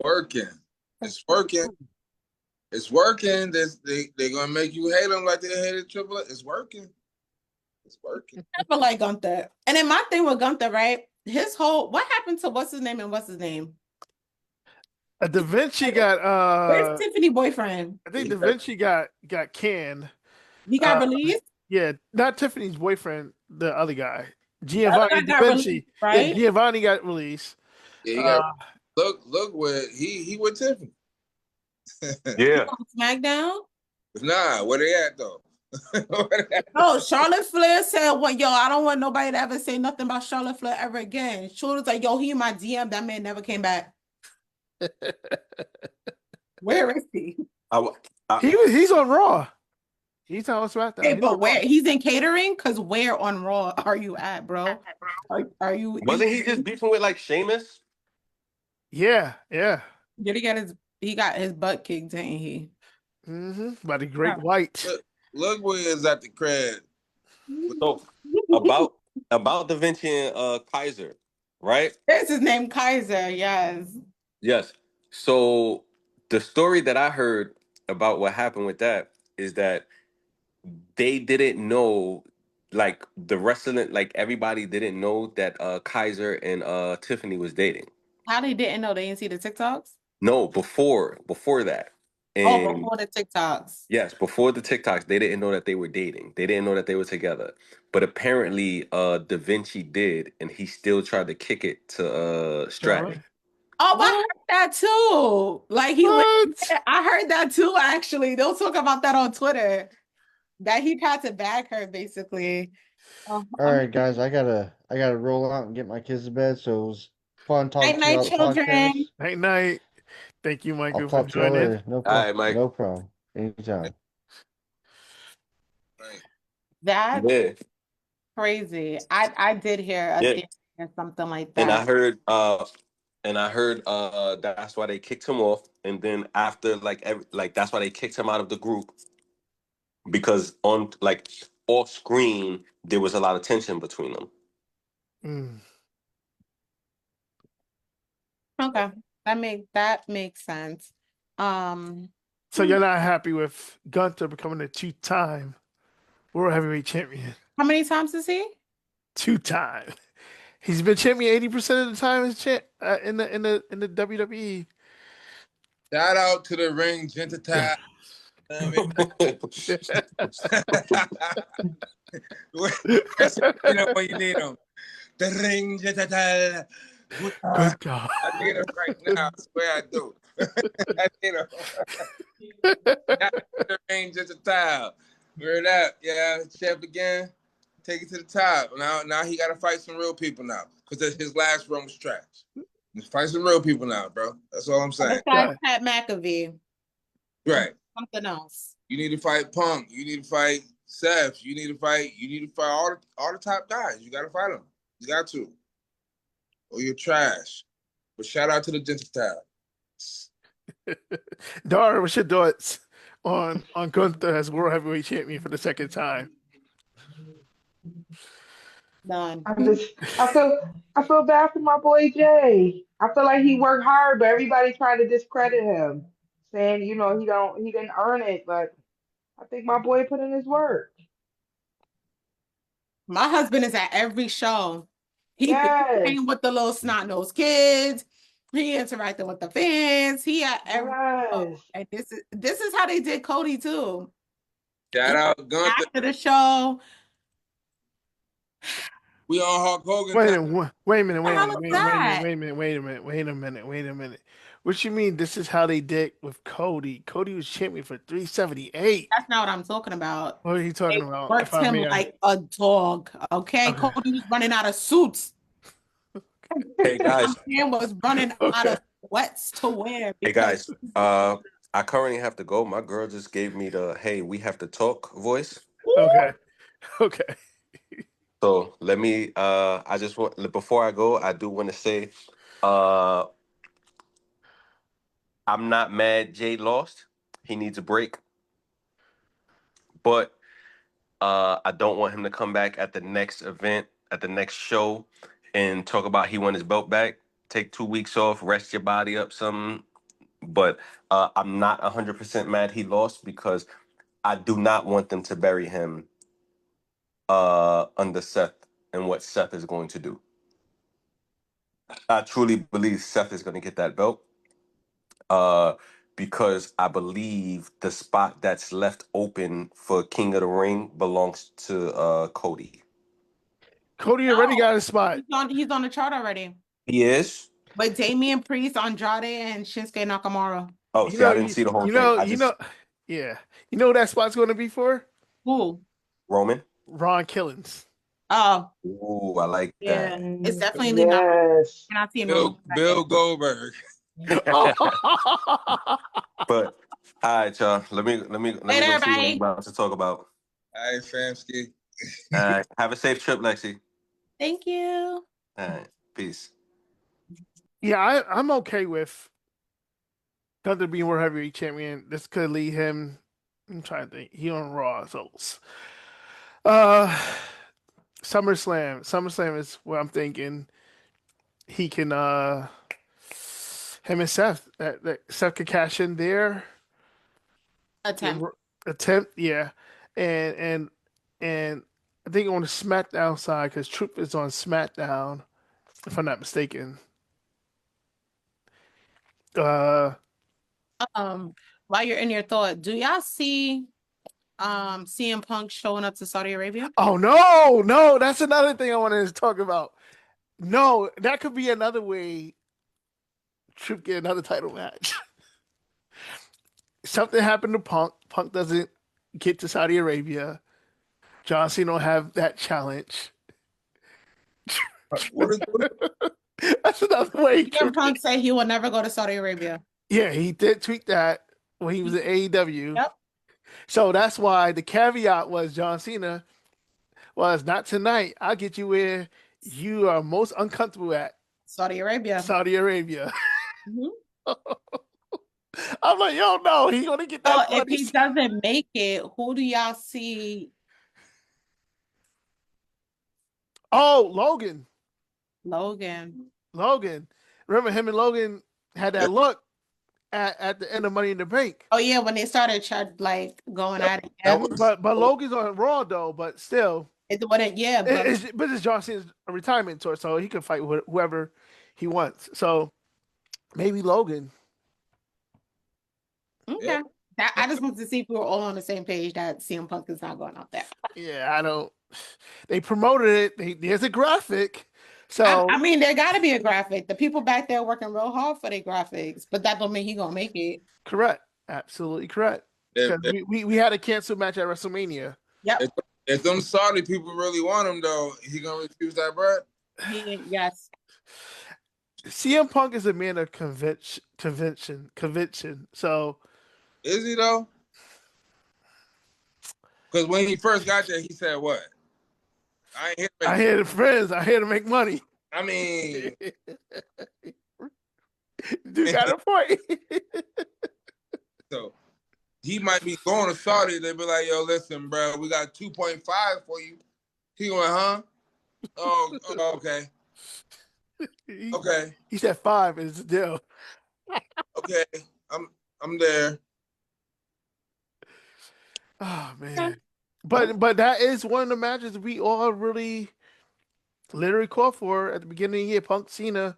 Working. It's working. It's working. They're gonna make you hate them like they hated Triple H. It's working. It's working. I feel like Gunther. And then my thing with Gunther, right? What happened to what's his name and what's his name? Da Vinci got Where's Tiffany boyfriend? I think Da Vinci got canned. He got released? Yeah, not Tiffany's boyfriend, the other guy. The other guy Giovanni Da got Vinci. released, right? Yeah, Giovanni got released. Yeah, he got look where he with Tiffany. Yeah. SmackDown? Nah, where they at though? Oh, Charlotte Flair said, "Well, yo, I don't want nobody to ever say nothing about Charlotte Flair ever again." Charlotte's like, "Yo, he in my DM. That man never came back." Where is he? He's on Raw. He's on SmackDown. Hey, but where he's in catering? Because where on Raw are you at, bro? Are you? Wasn't he just beefing with like Sheamus? Yeah. Did he got his butt kicked, didn't he? By the Great White. Look where he's at the crib. So about Da Vinci and Kaiser, right? There's his name, Kaiser. Yes. Yes. So the story that I heard about what happened with that is that they didn't know, like the wrestling, like everybody didn't know that Kaiser and Tiffany was dating. How they didn't know? They didn't see the TikToks? No, before that. And before the TikToks. yes, before the TikToks, they didn't know that they were dating. They didn't know that they were together. But apparently, Da Vinci did, and he still tried to kick it to Stratton. Oh, I What? heard that too. Like What? I heard that too, actually. They'll talk about that on Twitter. That he tried to bag her, basically. All right, guys, I gotta roll out and get my kids to bed. So it was fun Night talking to you night, about the podcast. children. Night night. Thank you, I'll Michael, for talk to y'all joining. later. No All problem. right, Mike. No problem. Anytime. Right. That's Yeah. crazy. I did hear a Yeah. theory or something like And I that. heard that's why they kicked him off. And then after like that's why they kicked him out of the group, because on like off screen there was a lot of tension between them. Mm. Okay. That makes sense. So you're not happy with Gunther becoming a two-time World Heavyweight Champion? How many times is he? Two-time. He's been champion 80% of the time as in the WWE. Shout out to the ring gentile. You know when you need them. The ring gentile. Good God. I need him right now. I swear I do. I need him. The ring gentile. Word up, yeah. Chef again. Take it to the top. Now he got to fight some real people now, because his last run was trash. Let's fight some real people now, bro. That's all I'm saying. Besides Pat McAfee. Right. Something else. You need to fight Punk. You need to fight Seth. You need to fight all the top guys. You got to fight them. You got to. Or you're trash. But shout out to the Gentile. Dara, what's your thoughts on Gunther as World Heavyweight Champion for the second time? None. I feel bad for my boy Jay. I feel like he worked hard, but everybody trying to discredit him, saying, he didn't earn it, but I think my boy put in his work. My husband is at every show. He Yes. came with the little snot-nosed kids. He interacted with the fans. He at every show. Yes. And this is how they did Cody too. Shout out Gunther. After the show. We on Hulk Hogan. Wait a time. minute, wait a minute, wait a How minute, was wait that? a minute, wait a minute, wait a minute, wait a minute. What you mean this is how they did with Cody? Cody was champion for 378. That's not what I'm talking about. What are you talking They about? worked him like a dog. Okay? Okay. Cody was running out of suits. Hey guys, Man was running out Okay. of sweats to wear. hey guys. I currently have to go. My girl just gave me the "Hey, we have to talk" voice. Okay. Okay. So let me. I just want, before I go, I do want to say, I'm not mad Jay lost. He needs a break, but I don't want him to come back at the next event, at the next show, and talk about he won his belt back. Take 2 weeks off, rest your body up, some. But I'm not 100% mad he lost, because I do not want them to bury him under Seth and what Seth is going to do. I truly believe Seth is going to get that belt, because I believe the spot that's left open for King of the Ring belongs to Cody. Cody already got his spot. He's on the chart already. He is? With Damian Priest, Andrade, and Shinsuke Nakamura. Oh, see, I didn't see the whole thing. Yeah. You know what that spot's going to be for? Who? Roman? Ron Killings. Oh, Ooh, I like yeah. that. It's definitely not. Yes. You're not seeing Bill Goldberg. But all right, y'all. Let me go see what everybody. I'm about to talk about. All right, famski. All right. Have a safe trip, Lexi. Thank you. All right. Peace. Yeah, I'm okay with Gunther being World Heavyweight Champion. This could lead him. I'm trying to think. He on Raw, so SummerSlam. SummerSlam is what I'm thinking. He can him and Seth. That Seth could cash in there. Attempt, yeah. And I think on the SmackDown side, because Troop is on SmackDown, if I'm not mistaken. While you're in your thought, do y'all see CM Punk showing up to Saudi Arabia? Oh no, that's another thing I wanted to talk about. No, that could be another way Tripp get another title match. Something happened to Punk. Punk doesn't get to Saudi Arabia. John Cena don't have that challenge. What That's another way. CM Punk said he will never go to Saudi Arabia. Yeah, he did tweet that when he was in AEW. Yep. So that's why the caveat was John Cena was not tonight. I'll get you where you are most uncomfortable at, Saudi Arabia. Saudi Arabia. Mhm. I'm like, yo, no, he gonna get So that if money. he doesn't make it, who do y'all see? Oh, Logan. Logan. Logan. Remember him and Logan had that look at the end of Money in the Bank. Oh yeah, when they started like going at it. That Yeah. was- But Logan's on Raw though, but still. It wouldn't, yeah, But it's John Cena's retirement tour, so he can fight whoever he wants. So maybe Logan. okay. I just wanted to see if we were all on the same page that CM Punk is not going out there. Yeah, I don't. They promoted it. There's a graphic. So I mean, there got to be a graphic. The people back there working real hard for their graphics, but that don't mean he gonna make it. correct, absolutely correct. If, Because we had a canceled match at WrestleMania. Yep. if them Saudi people really want him, though, he gonna refuse that bread? Yes. CM Punk is a man of conviction. So Is he though? Because when he first got there, he said what? I ain't here to make I here to friends. I here to make money. I mean, Dude got a point. so he might be going to Saudi. They be like, "Yo, listen, bro, we got 2.5 for you." He going, "Huh? Oh, okay, okay, He said 5 is the deal. okay. I'm there." Oh man. But that is one of the matches we all really literally called for at the beginning of the year. Punk Cena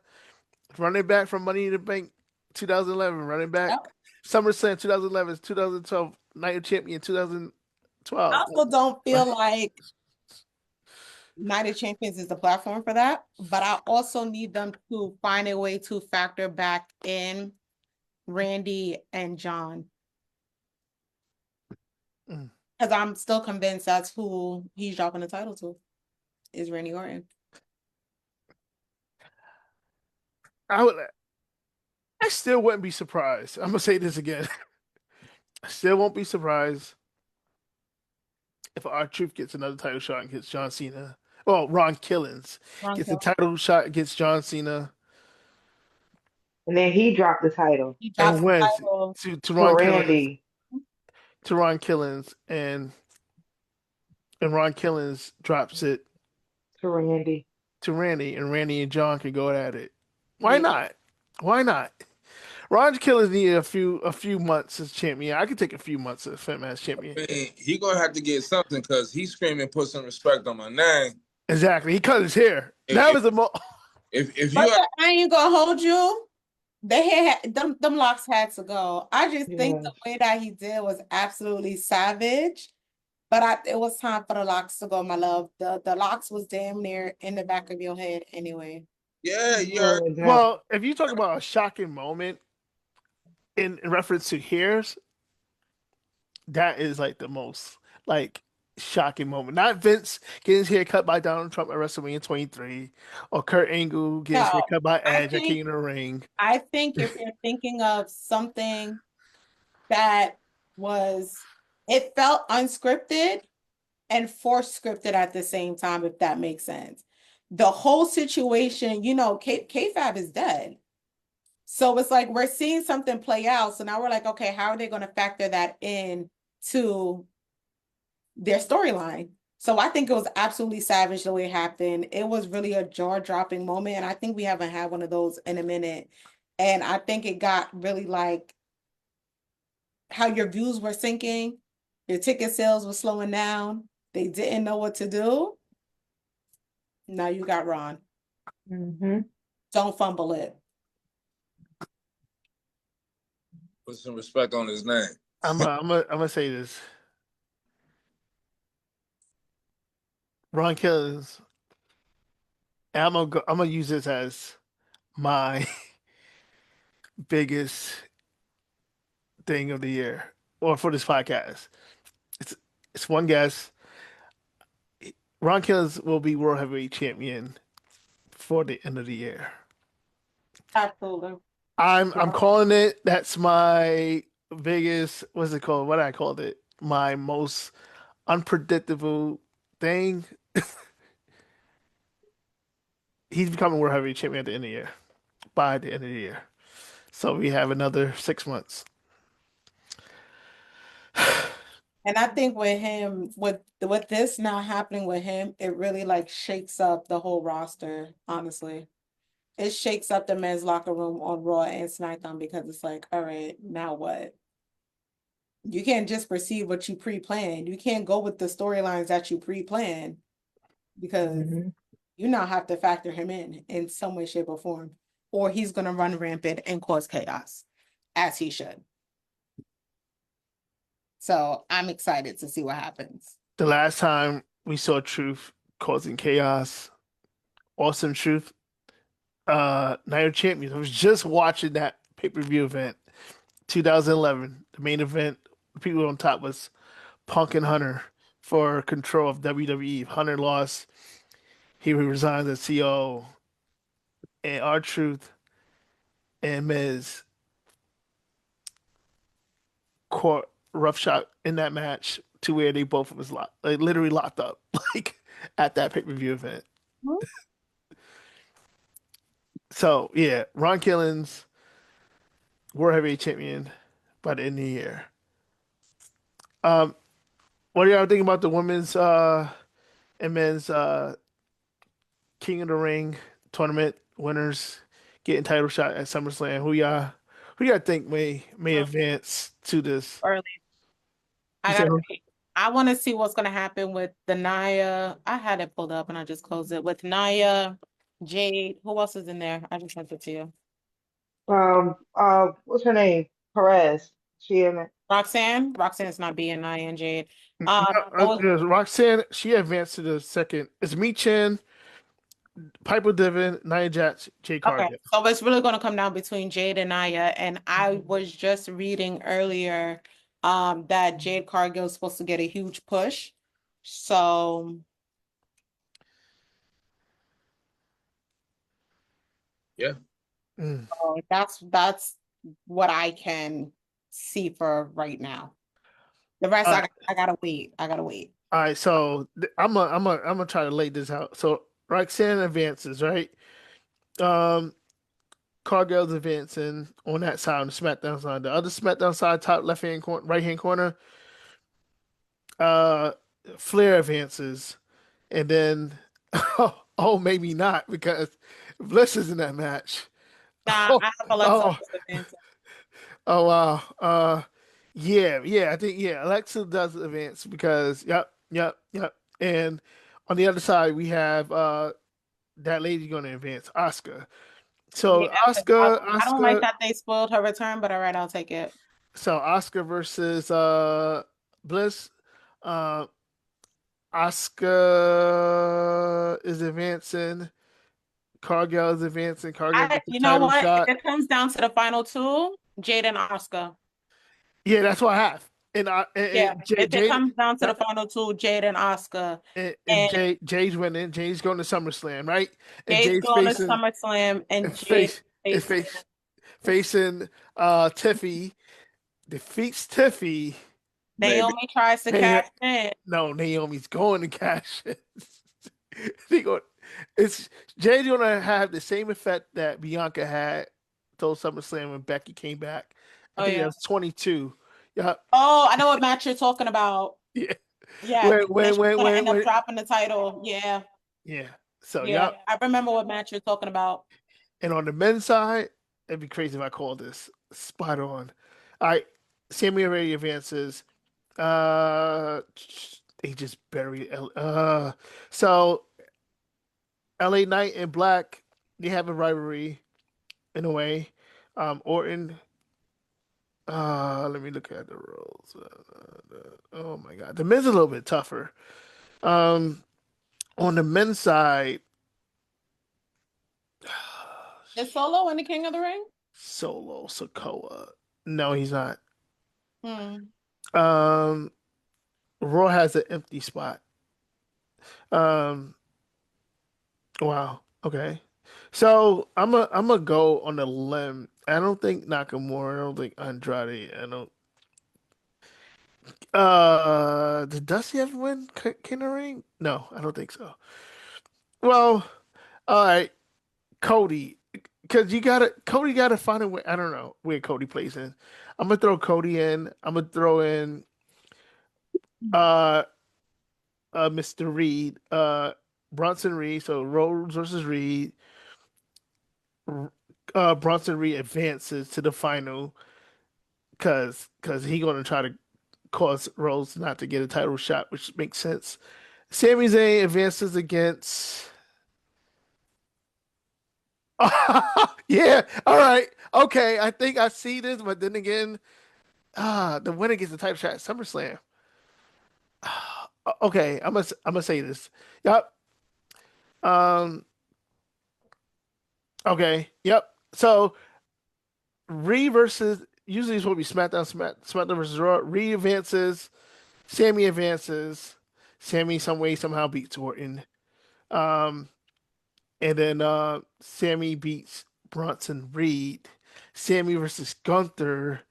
running back from Money in the Bank 2011, running back Yep. SummerSlam 2011, 2012, Night of Champion 2012. I also don't feel like Night of Champions is the platform for that, but I also need them to find a way to factor back in Randy and John. Mm. Because I'm still convinced that's who he's dropping the title to, is Randy Orton. I still wouldn't be surprised. I'm gonna say this again. I still won't be surprised if R-Truth gets another title shot against John Cena. Well, Ron Killings gets a title shot against John Cena And then he dropped the title He drops and the wins title. to to Ron Killings. Randy. To Ron Killings and Ron Killings drops it To Randy. to Randy, and Randy and John can go at it. Why Yeah. not? Why not? Ron Killings needed a few months as champion. I could take a few months as Fat Man's champion. I mean, he gonna have to get something because he's screaming, "Put some respect on my name." Exactly. He cut his hair. That was a If you But I ain't gonna hold you. They had them locks had to go. I just think the way that he did was absolutely savage. But it was time for the locks to go, my love. The locks was damn near in the back of your head anyway. yeah, you're well, if you talk about a shocking moment in reference to hairs, that is like the most like shocking moment. Not Vince getting his hair cut by Donald Trump at WrestleMania 23, or Kurt Angle getting his hair cut by Edge at King of the Ring. I think if you're thinking of something that it felt unscripted and forced scripted at the same time, if that makes sense. The whole situation, K-Fab is dead. So it's like we're seeing something play out. So now we're like, okay, how are they going to factor that in to their storyline? So I think it was absolutely savage the way it happened. It was really a jaw-dropping moment. And I think we haven't had one of those in a minute. And I think it got really like how your views were sinking, your ticket sales were slowing down. They didn't know what to do. Now you got Ron. Mm-hmm. Don't fumble it. Put some respect on his name. I'm gonna say this. Ron Killings. And I'm gonna use this as my biggest thing of the year, or for this podcast. It's it's one guess. Ron Killings will be World Heavyweight Champion for the end of the year. Absolutely. I'm calling it. That's my biggest. What's it called? What I called it? My most unpredictable thing. He's becoming World Heavyweight Champion at the end of the year. By the end of the year, so we have another 6 months. And I think with him, with this now happening with him, it really like shakes up the whole roster, honestly. It shakes up the men's locker room on Raw and SmackDown because it's like, all right, now what? You can't just proceed what you pre-planned. You can't go with the storylines that you pre-planned because Mhm. you now have to factor him in some way, shape, or form, or he's gonna run rampant and cause chaos, as he should. So I'm excited to see what happens. The last time we saw Truth causing chaos, awesome Truth, Night of Champions. I was just watching that pay-per-view event, 2011, the main event. The people on top was Punk and Hunter for control of WWE. Hunter lost. He resigned as CEO, and R-Truth and Miz caught rough shot in that match to where they both was locked, like literally locked up, like at that pay-per-view event. So yeah, Ron Killings, World Heavyweight Champion by the end of the year. Um, what do y'all think about the women's and men's King of the Ring tournament winners getting title shot at SummerSlam? Who y'all think may advance to this? Early. You I said gotta who? wait. I want to see what's gonna happen with the Nia. I had it pulled up and I just closed it with Nia, Jade. Who else is in there? I just sent it to you. What's her name? Perez. She in it. Roxanne. Roxanne's not being Nia and Jade. No, Those, Roxanne, she advanced to the second. It's Mi Chen, Piper Niven, Nia Jax, Jay okay, Cargill. so it's really gonna come down between Jade and Nia. And I was just reading earlier, that Jade Cargill is supposed to get a huge push. So Yeah. Mm. that's what I can see for right now. The rest All right, I gotta wait. I gotta wait. all right. So I'm gonna try to lay this out. So Roxanne advances, right? Um, Cargill's advancing on that side, on the SmackDown side. The other SmackDown side, top left hand corner, right hand corner, uh, Flair advances, and then maybe not because Bliss is in that match. Nah, Oh, I have Alexa oh, Bliss advancing. oh wow. Yeah, I think Alexa does advance because yep. And on the other side we have that lady going to advance, Oscar. Yeah, So 'cause I, Oscar, I don't like Oscar, that they spoiled her return, but all right, I'll take it. so Oscar versus Bliss. Uh, Oscar is advancing. Cargill is advancing. Cargill gets the You know title what? If shot. it comes down to the final two, Jade and Oscar. Yeah, that's what I have. Yeah, And Jay, if it Jay, comes down to the that- final two, Jade and Oscar, and and Jay's winning. Jay's going to SummerSlam, right? And Jade's Jay's going to facing SummerSlam, and Jade face is facing facing Tiffy, defeats Tiffy. Maybe. Naomi tries to And cash in. no, Naomi's going to cash it. They go, it's Jay's gonna have the same effect that Bianca had told SummerSlam when Becky came back. I Oh think that yeah. was 22. Yeah, Oh, I know what match you're talking about. yeah. Yeah, When then when she's when gonna when, end up when dropping the title. Yeah, yeah. So yeah. yeah. I remember what match you're talking about. And on the men's side, it'd be crazy if I called this spot on. All right, Sammy already advances. They just buried. So LA Knight and Black, they have a rivalry in a way. Orton, Let me look at the rules. Oh my God, the men's a little bit tougher. Um, on the men's side, Is Solo in the King of the Ring? Solo Sokoa. No, he's not. Hmm. Um, Raw has an empty spot. Um, wow. Okay. So I'm a go on a limb. I don't think Nakamura. I don't think Andrade. I don't. Did Dusty ever win King of the Ring? No, I don't think so. Well, all right, Cody, because Cody gotta find a way. I don't know where Cody plays in. I'm gonna throw Cody in. I'm gonna throw in uh Mr. Reed, Bronson Reed. So Rhodes versus Reed. Bronson Reed advances to the final because he gonna try to cause Rhodes not to get a title shot, which makes sense. Sami Zayn advances against. Yeah, all right. Okay, I think I see this, but then again, the winner gets the title shot at SummerSlam. Okay, I'm gonna say this. Yep. Um, okay, yep. So Ree versus usually it's supposed to be SmackDown versus Raw. Ree advances, Sammy advances, Sammy some way somehow beats Orton. Um, and then Sammy beats Bronson Reed. Sammy versus Gunther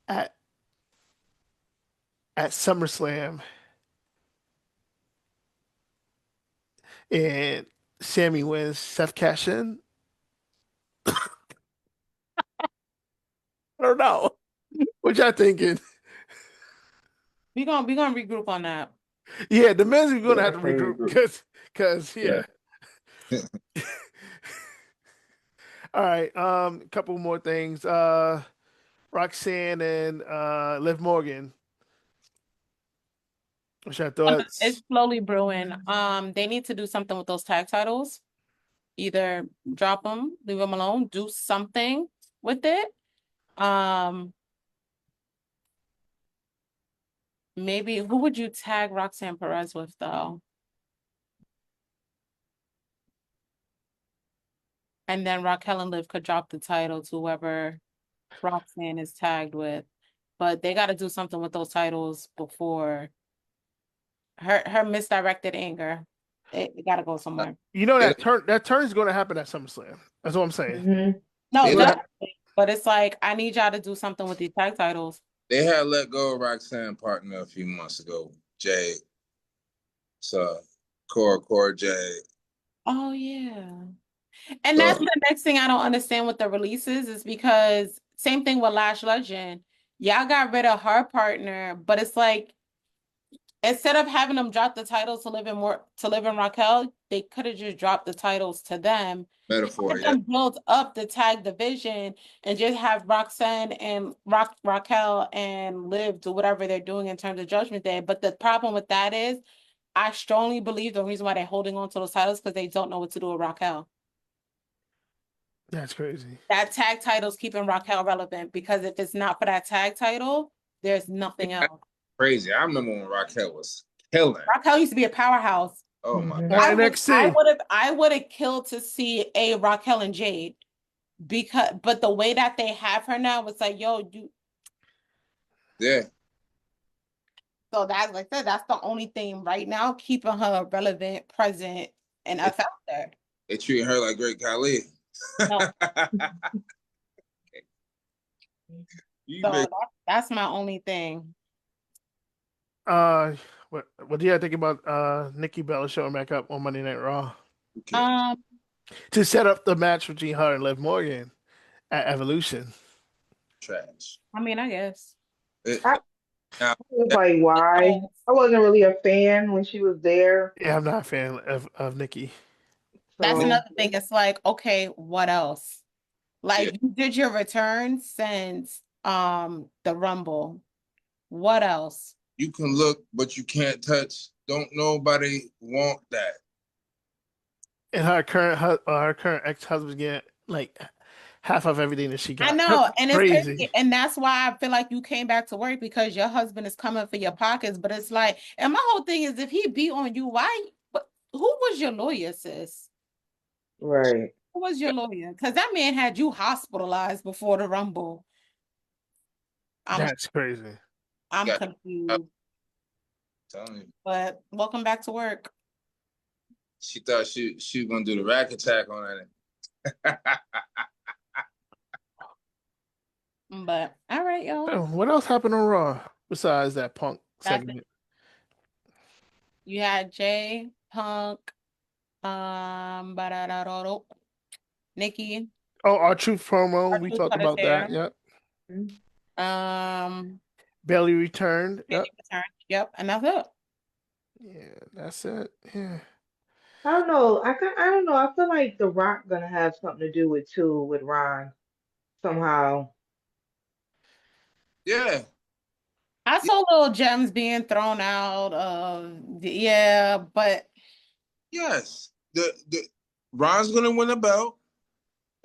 at SummerSlam, and Sammy wins. Seth cash in. I don't know. What y'all thinking? We gonna regroup on that. Yeah, the men's are gonna Yeah, have I to can't regroup regroup. because yeah. All right. A couple more things. Roxanne and Liv Morgan. What's your It's thoughts? slowly brewing. They need to do something with those tag titles. Either drop them, leave them alone, do something with it. Um, Maybe who would you tag Roxanne Perez with though? And then Raquel and Liv could drop the title to whoever Roxanne is tagged with. But they got to do something with those titles before her misdirected anger. It got to go somewhere. You know They, that turn is going to happen at SummerSlam. That's what I'm saying. Hmm. No, they, It's gonna let, ha- definitely. But it's like I need y'all to do something with these tag titles. they had let go of Roxanne partner a few months ago, Jade. So, Core Jade. Oh yeah. And that's So, the next thing I don't understand with the releases is because same thing with Lash Legend. Y'all got rid of her partner, but it's like instead of having them drop the titles to Liv and Raquel, they could have just dropped the titles to them. metaphor, Let yeah. them build up the tag division and just have Roxanne and Raquel and Liv do whatever they're doing in terms of Judgment Day. But the problem with that is I strongly believe the reason why they're holding on to those titles because they don't know what to do with Raquel. That's crazy. That tag title's keeping Raquel relevant because if it's not for that tag title, there's nothing else. Crazy. I remember when Raquel was killing. Raquel used to be a powerhouse. Oh my Mhm. God. NXT. I would have killed to see a Raquel and Jade but the way that they have her now, it's like, yo, Yeah. so that's like I said, that's the only thing right now keeping her relevant, present, and up out there. They treating her like Great Khali. No, You so make that's my only thing. Uh, what do you think about Nikki Bella showing back up on Monday Night Raw okay. Um, to set up the match between her and Liv Morgan at Evolution? Trash. I mean, I guess. It, I now, was like, why? I wasn't really a fan when she was there. Yeah, I'm not a fan of Nikki. That's that- So another thing. It's like, okay, what else? yeah, Like you did your return since the Rumble. What else? you can look, but you can't touch. Don't nobody want that. And her current ex-husband getting like half of everything that she I got. know, That's and it's crazy. crazy, and that's why I feel like you came back to work because your husband is coming for your pockets. But it's like, and my whole thing is, if he beat on you, why? But who was your lawyer, sis? Right. Who was your lawyer? Because that man had you hospitalized before the Rumble. I'm That's crazy. I'm Yeah, I'm confused. telling you. But welcome back to work. She thought she was gonna do the rack attack on it. But all right, y'all. Oh, what else happened on Raw besides that Punk That's it. segment? You had Jay, Punk, Nikki, Oh, our truth promo. We R-Truth talked cut his about that. hair. Yep. Um, Bailey returned. Bailey Yep. returned. Yep, and that's it. Yeah, that's it. Yeah. I don't know. I don't know. I feel like The Rock gonna have something to do with too with Ron somehow. Yeah, I yeah, saw little gems being thrown out. Yeah, but yes. The Ron's gonna win the belt,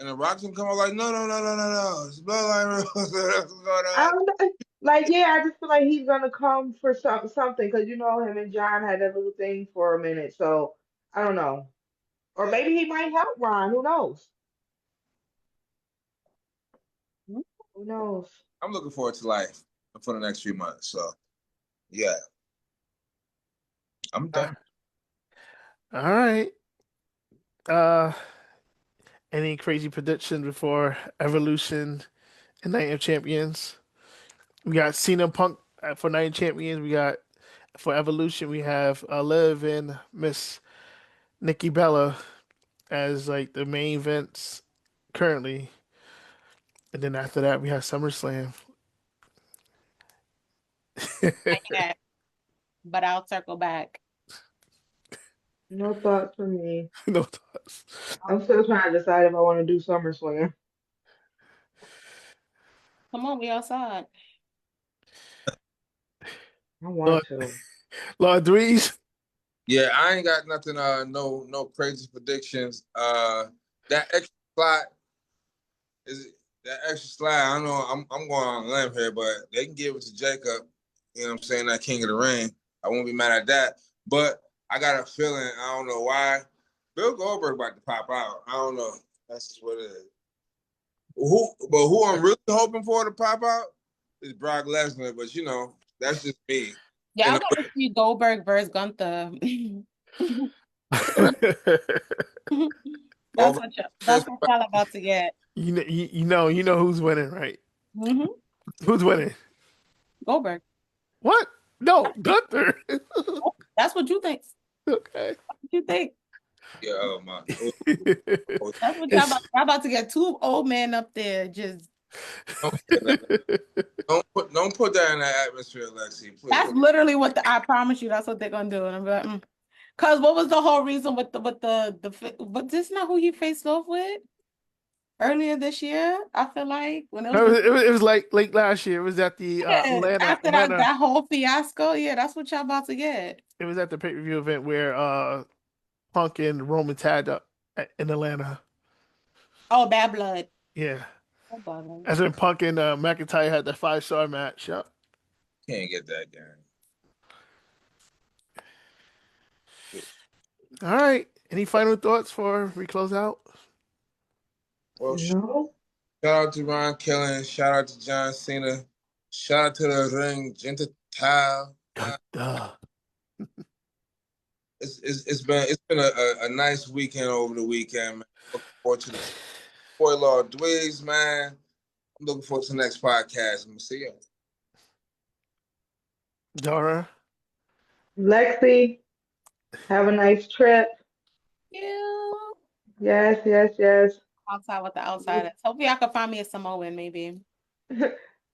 and the Rock's gonna come out like, no, no, no, no, no, no. It's Bloodline Rose. What's going I on? don't know. Like, yeah, I just feel like he's gonna come for something because you know him and John had that little thing for a minute. So I don't know. Or maybe he might help Ron. Who knows? Who knows? I'm looking forward to life for the next few months. So yeah, I'm Uh, done. all right. Uh, any crazy predictions before Evolution and Night of Champions? We got Cena Punk for Night of Champions. We got for Evolution. We have Liv and Miss Nikki Bella as like the main events currently, and then after that we have SummerSlam. yeah, but I'll circle back. No thoughts from me. No thoughts. I'm still trying to decide if I want to do SummerSlam. Come on, we outside. I want Lord, to. Lord Dweez. Yeah, I ain't got nothing. No crazy predictions. That extra slot is that extra slide. I know I'm going on a limb here, but they can give it to Jacob. You know what I'm saying? That King of the Ring. I won't be mad at that. But I got a feeling. I don't know why. Bill Goldberg about to pop out. I don't know. That's just what it is. Who I'm really hoping for to pop out is Brock Lesnar. But you know, that's just me. Yeah, I And want to see Goldberg versus Gunther. Goldberg, That's what y'all about to get. You know who's winning, right? Hmm. Who's winning? Goldberg. What? No, Gunther. That's what you think. Okay. What you think? yeah, oh my. That's what It's y'all about to get two old men up there. Just Don't put that in the atmosphere, Lexii, that's please. literally what I promise you. That's what they're gonna do. And I'm like, cause what was the whole reason with but this not who you faced off with earlier this year? I feel like when it was No, it was like late last year. It was at the after that whole fiasco. Yeah, that's what y'all about to get. It was at the pay-per-view event where Punk and Roman tagged up in Atlanta. Oh, bad blood. Yeah. Oh, bad blood. As when Punk and McIntyre had that 5-star match. Yep. Can't get that game. All right. Any final thoughts before we close out? Well, No. shout out to Ron Killen. Shout out to John Cena. Shout out to the ring, Gentile. Duh. It's been a nice weekend over the weekend, man. Looking forward to the boy Lord Dweez, man. I'm looking forward to the next podcast. I'm gonna see you. Dara. Lexi, have a nice trip. You Yes, yes, yes. outside with the outsiders. Hopefully, I can find me a Samoan, maybe.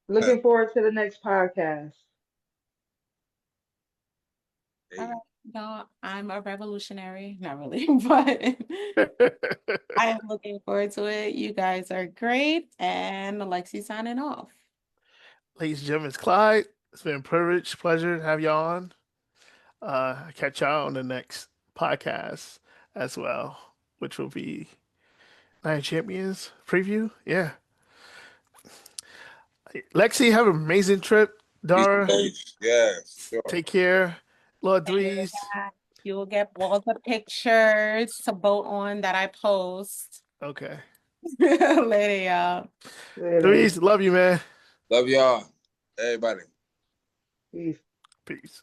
Looking forward to the next podcast. All Hey. right, no, I'm a revolutionary. Not really, but I am looking forward to it. You guys are great, and Lexi signing off. Ladies and gentlemen, it's Clyde. It's been a privilege, pleasure to have you on. Catch y'all on the next podcast as well, which will be Night of Champions preview. Yeah. Lexi, have an amazing trip. Be Dara, safe. Yeah, sure. take care. Lord And Dweez. you will get all the pictures to vote on that I post. Okay. Later, y'all. Later. Dweez, love you, man. Love y'all. Everybody. Peace. Peace.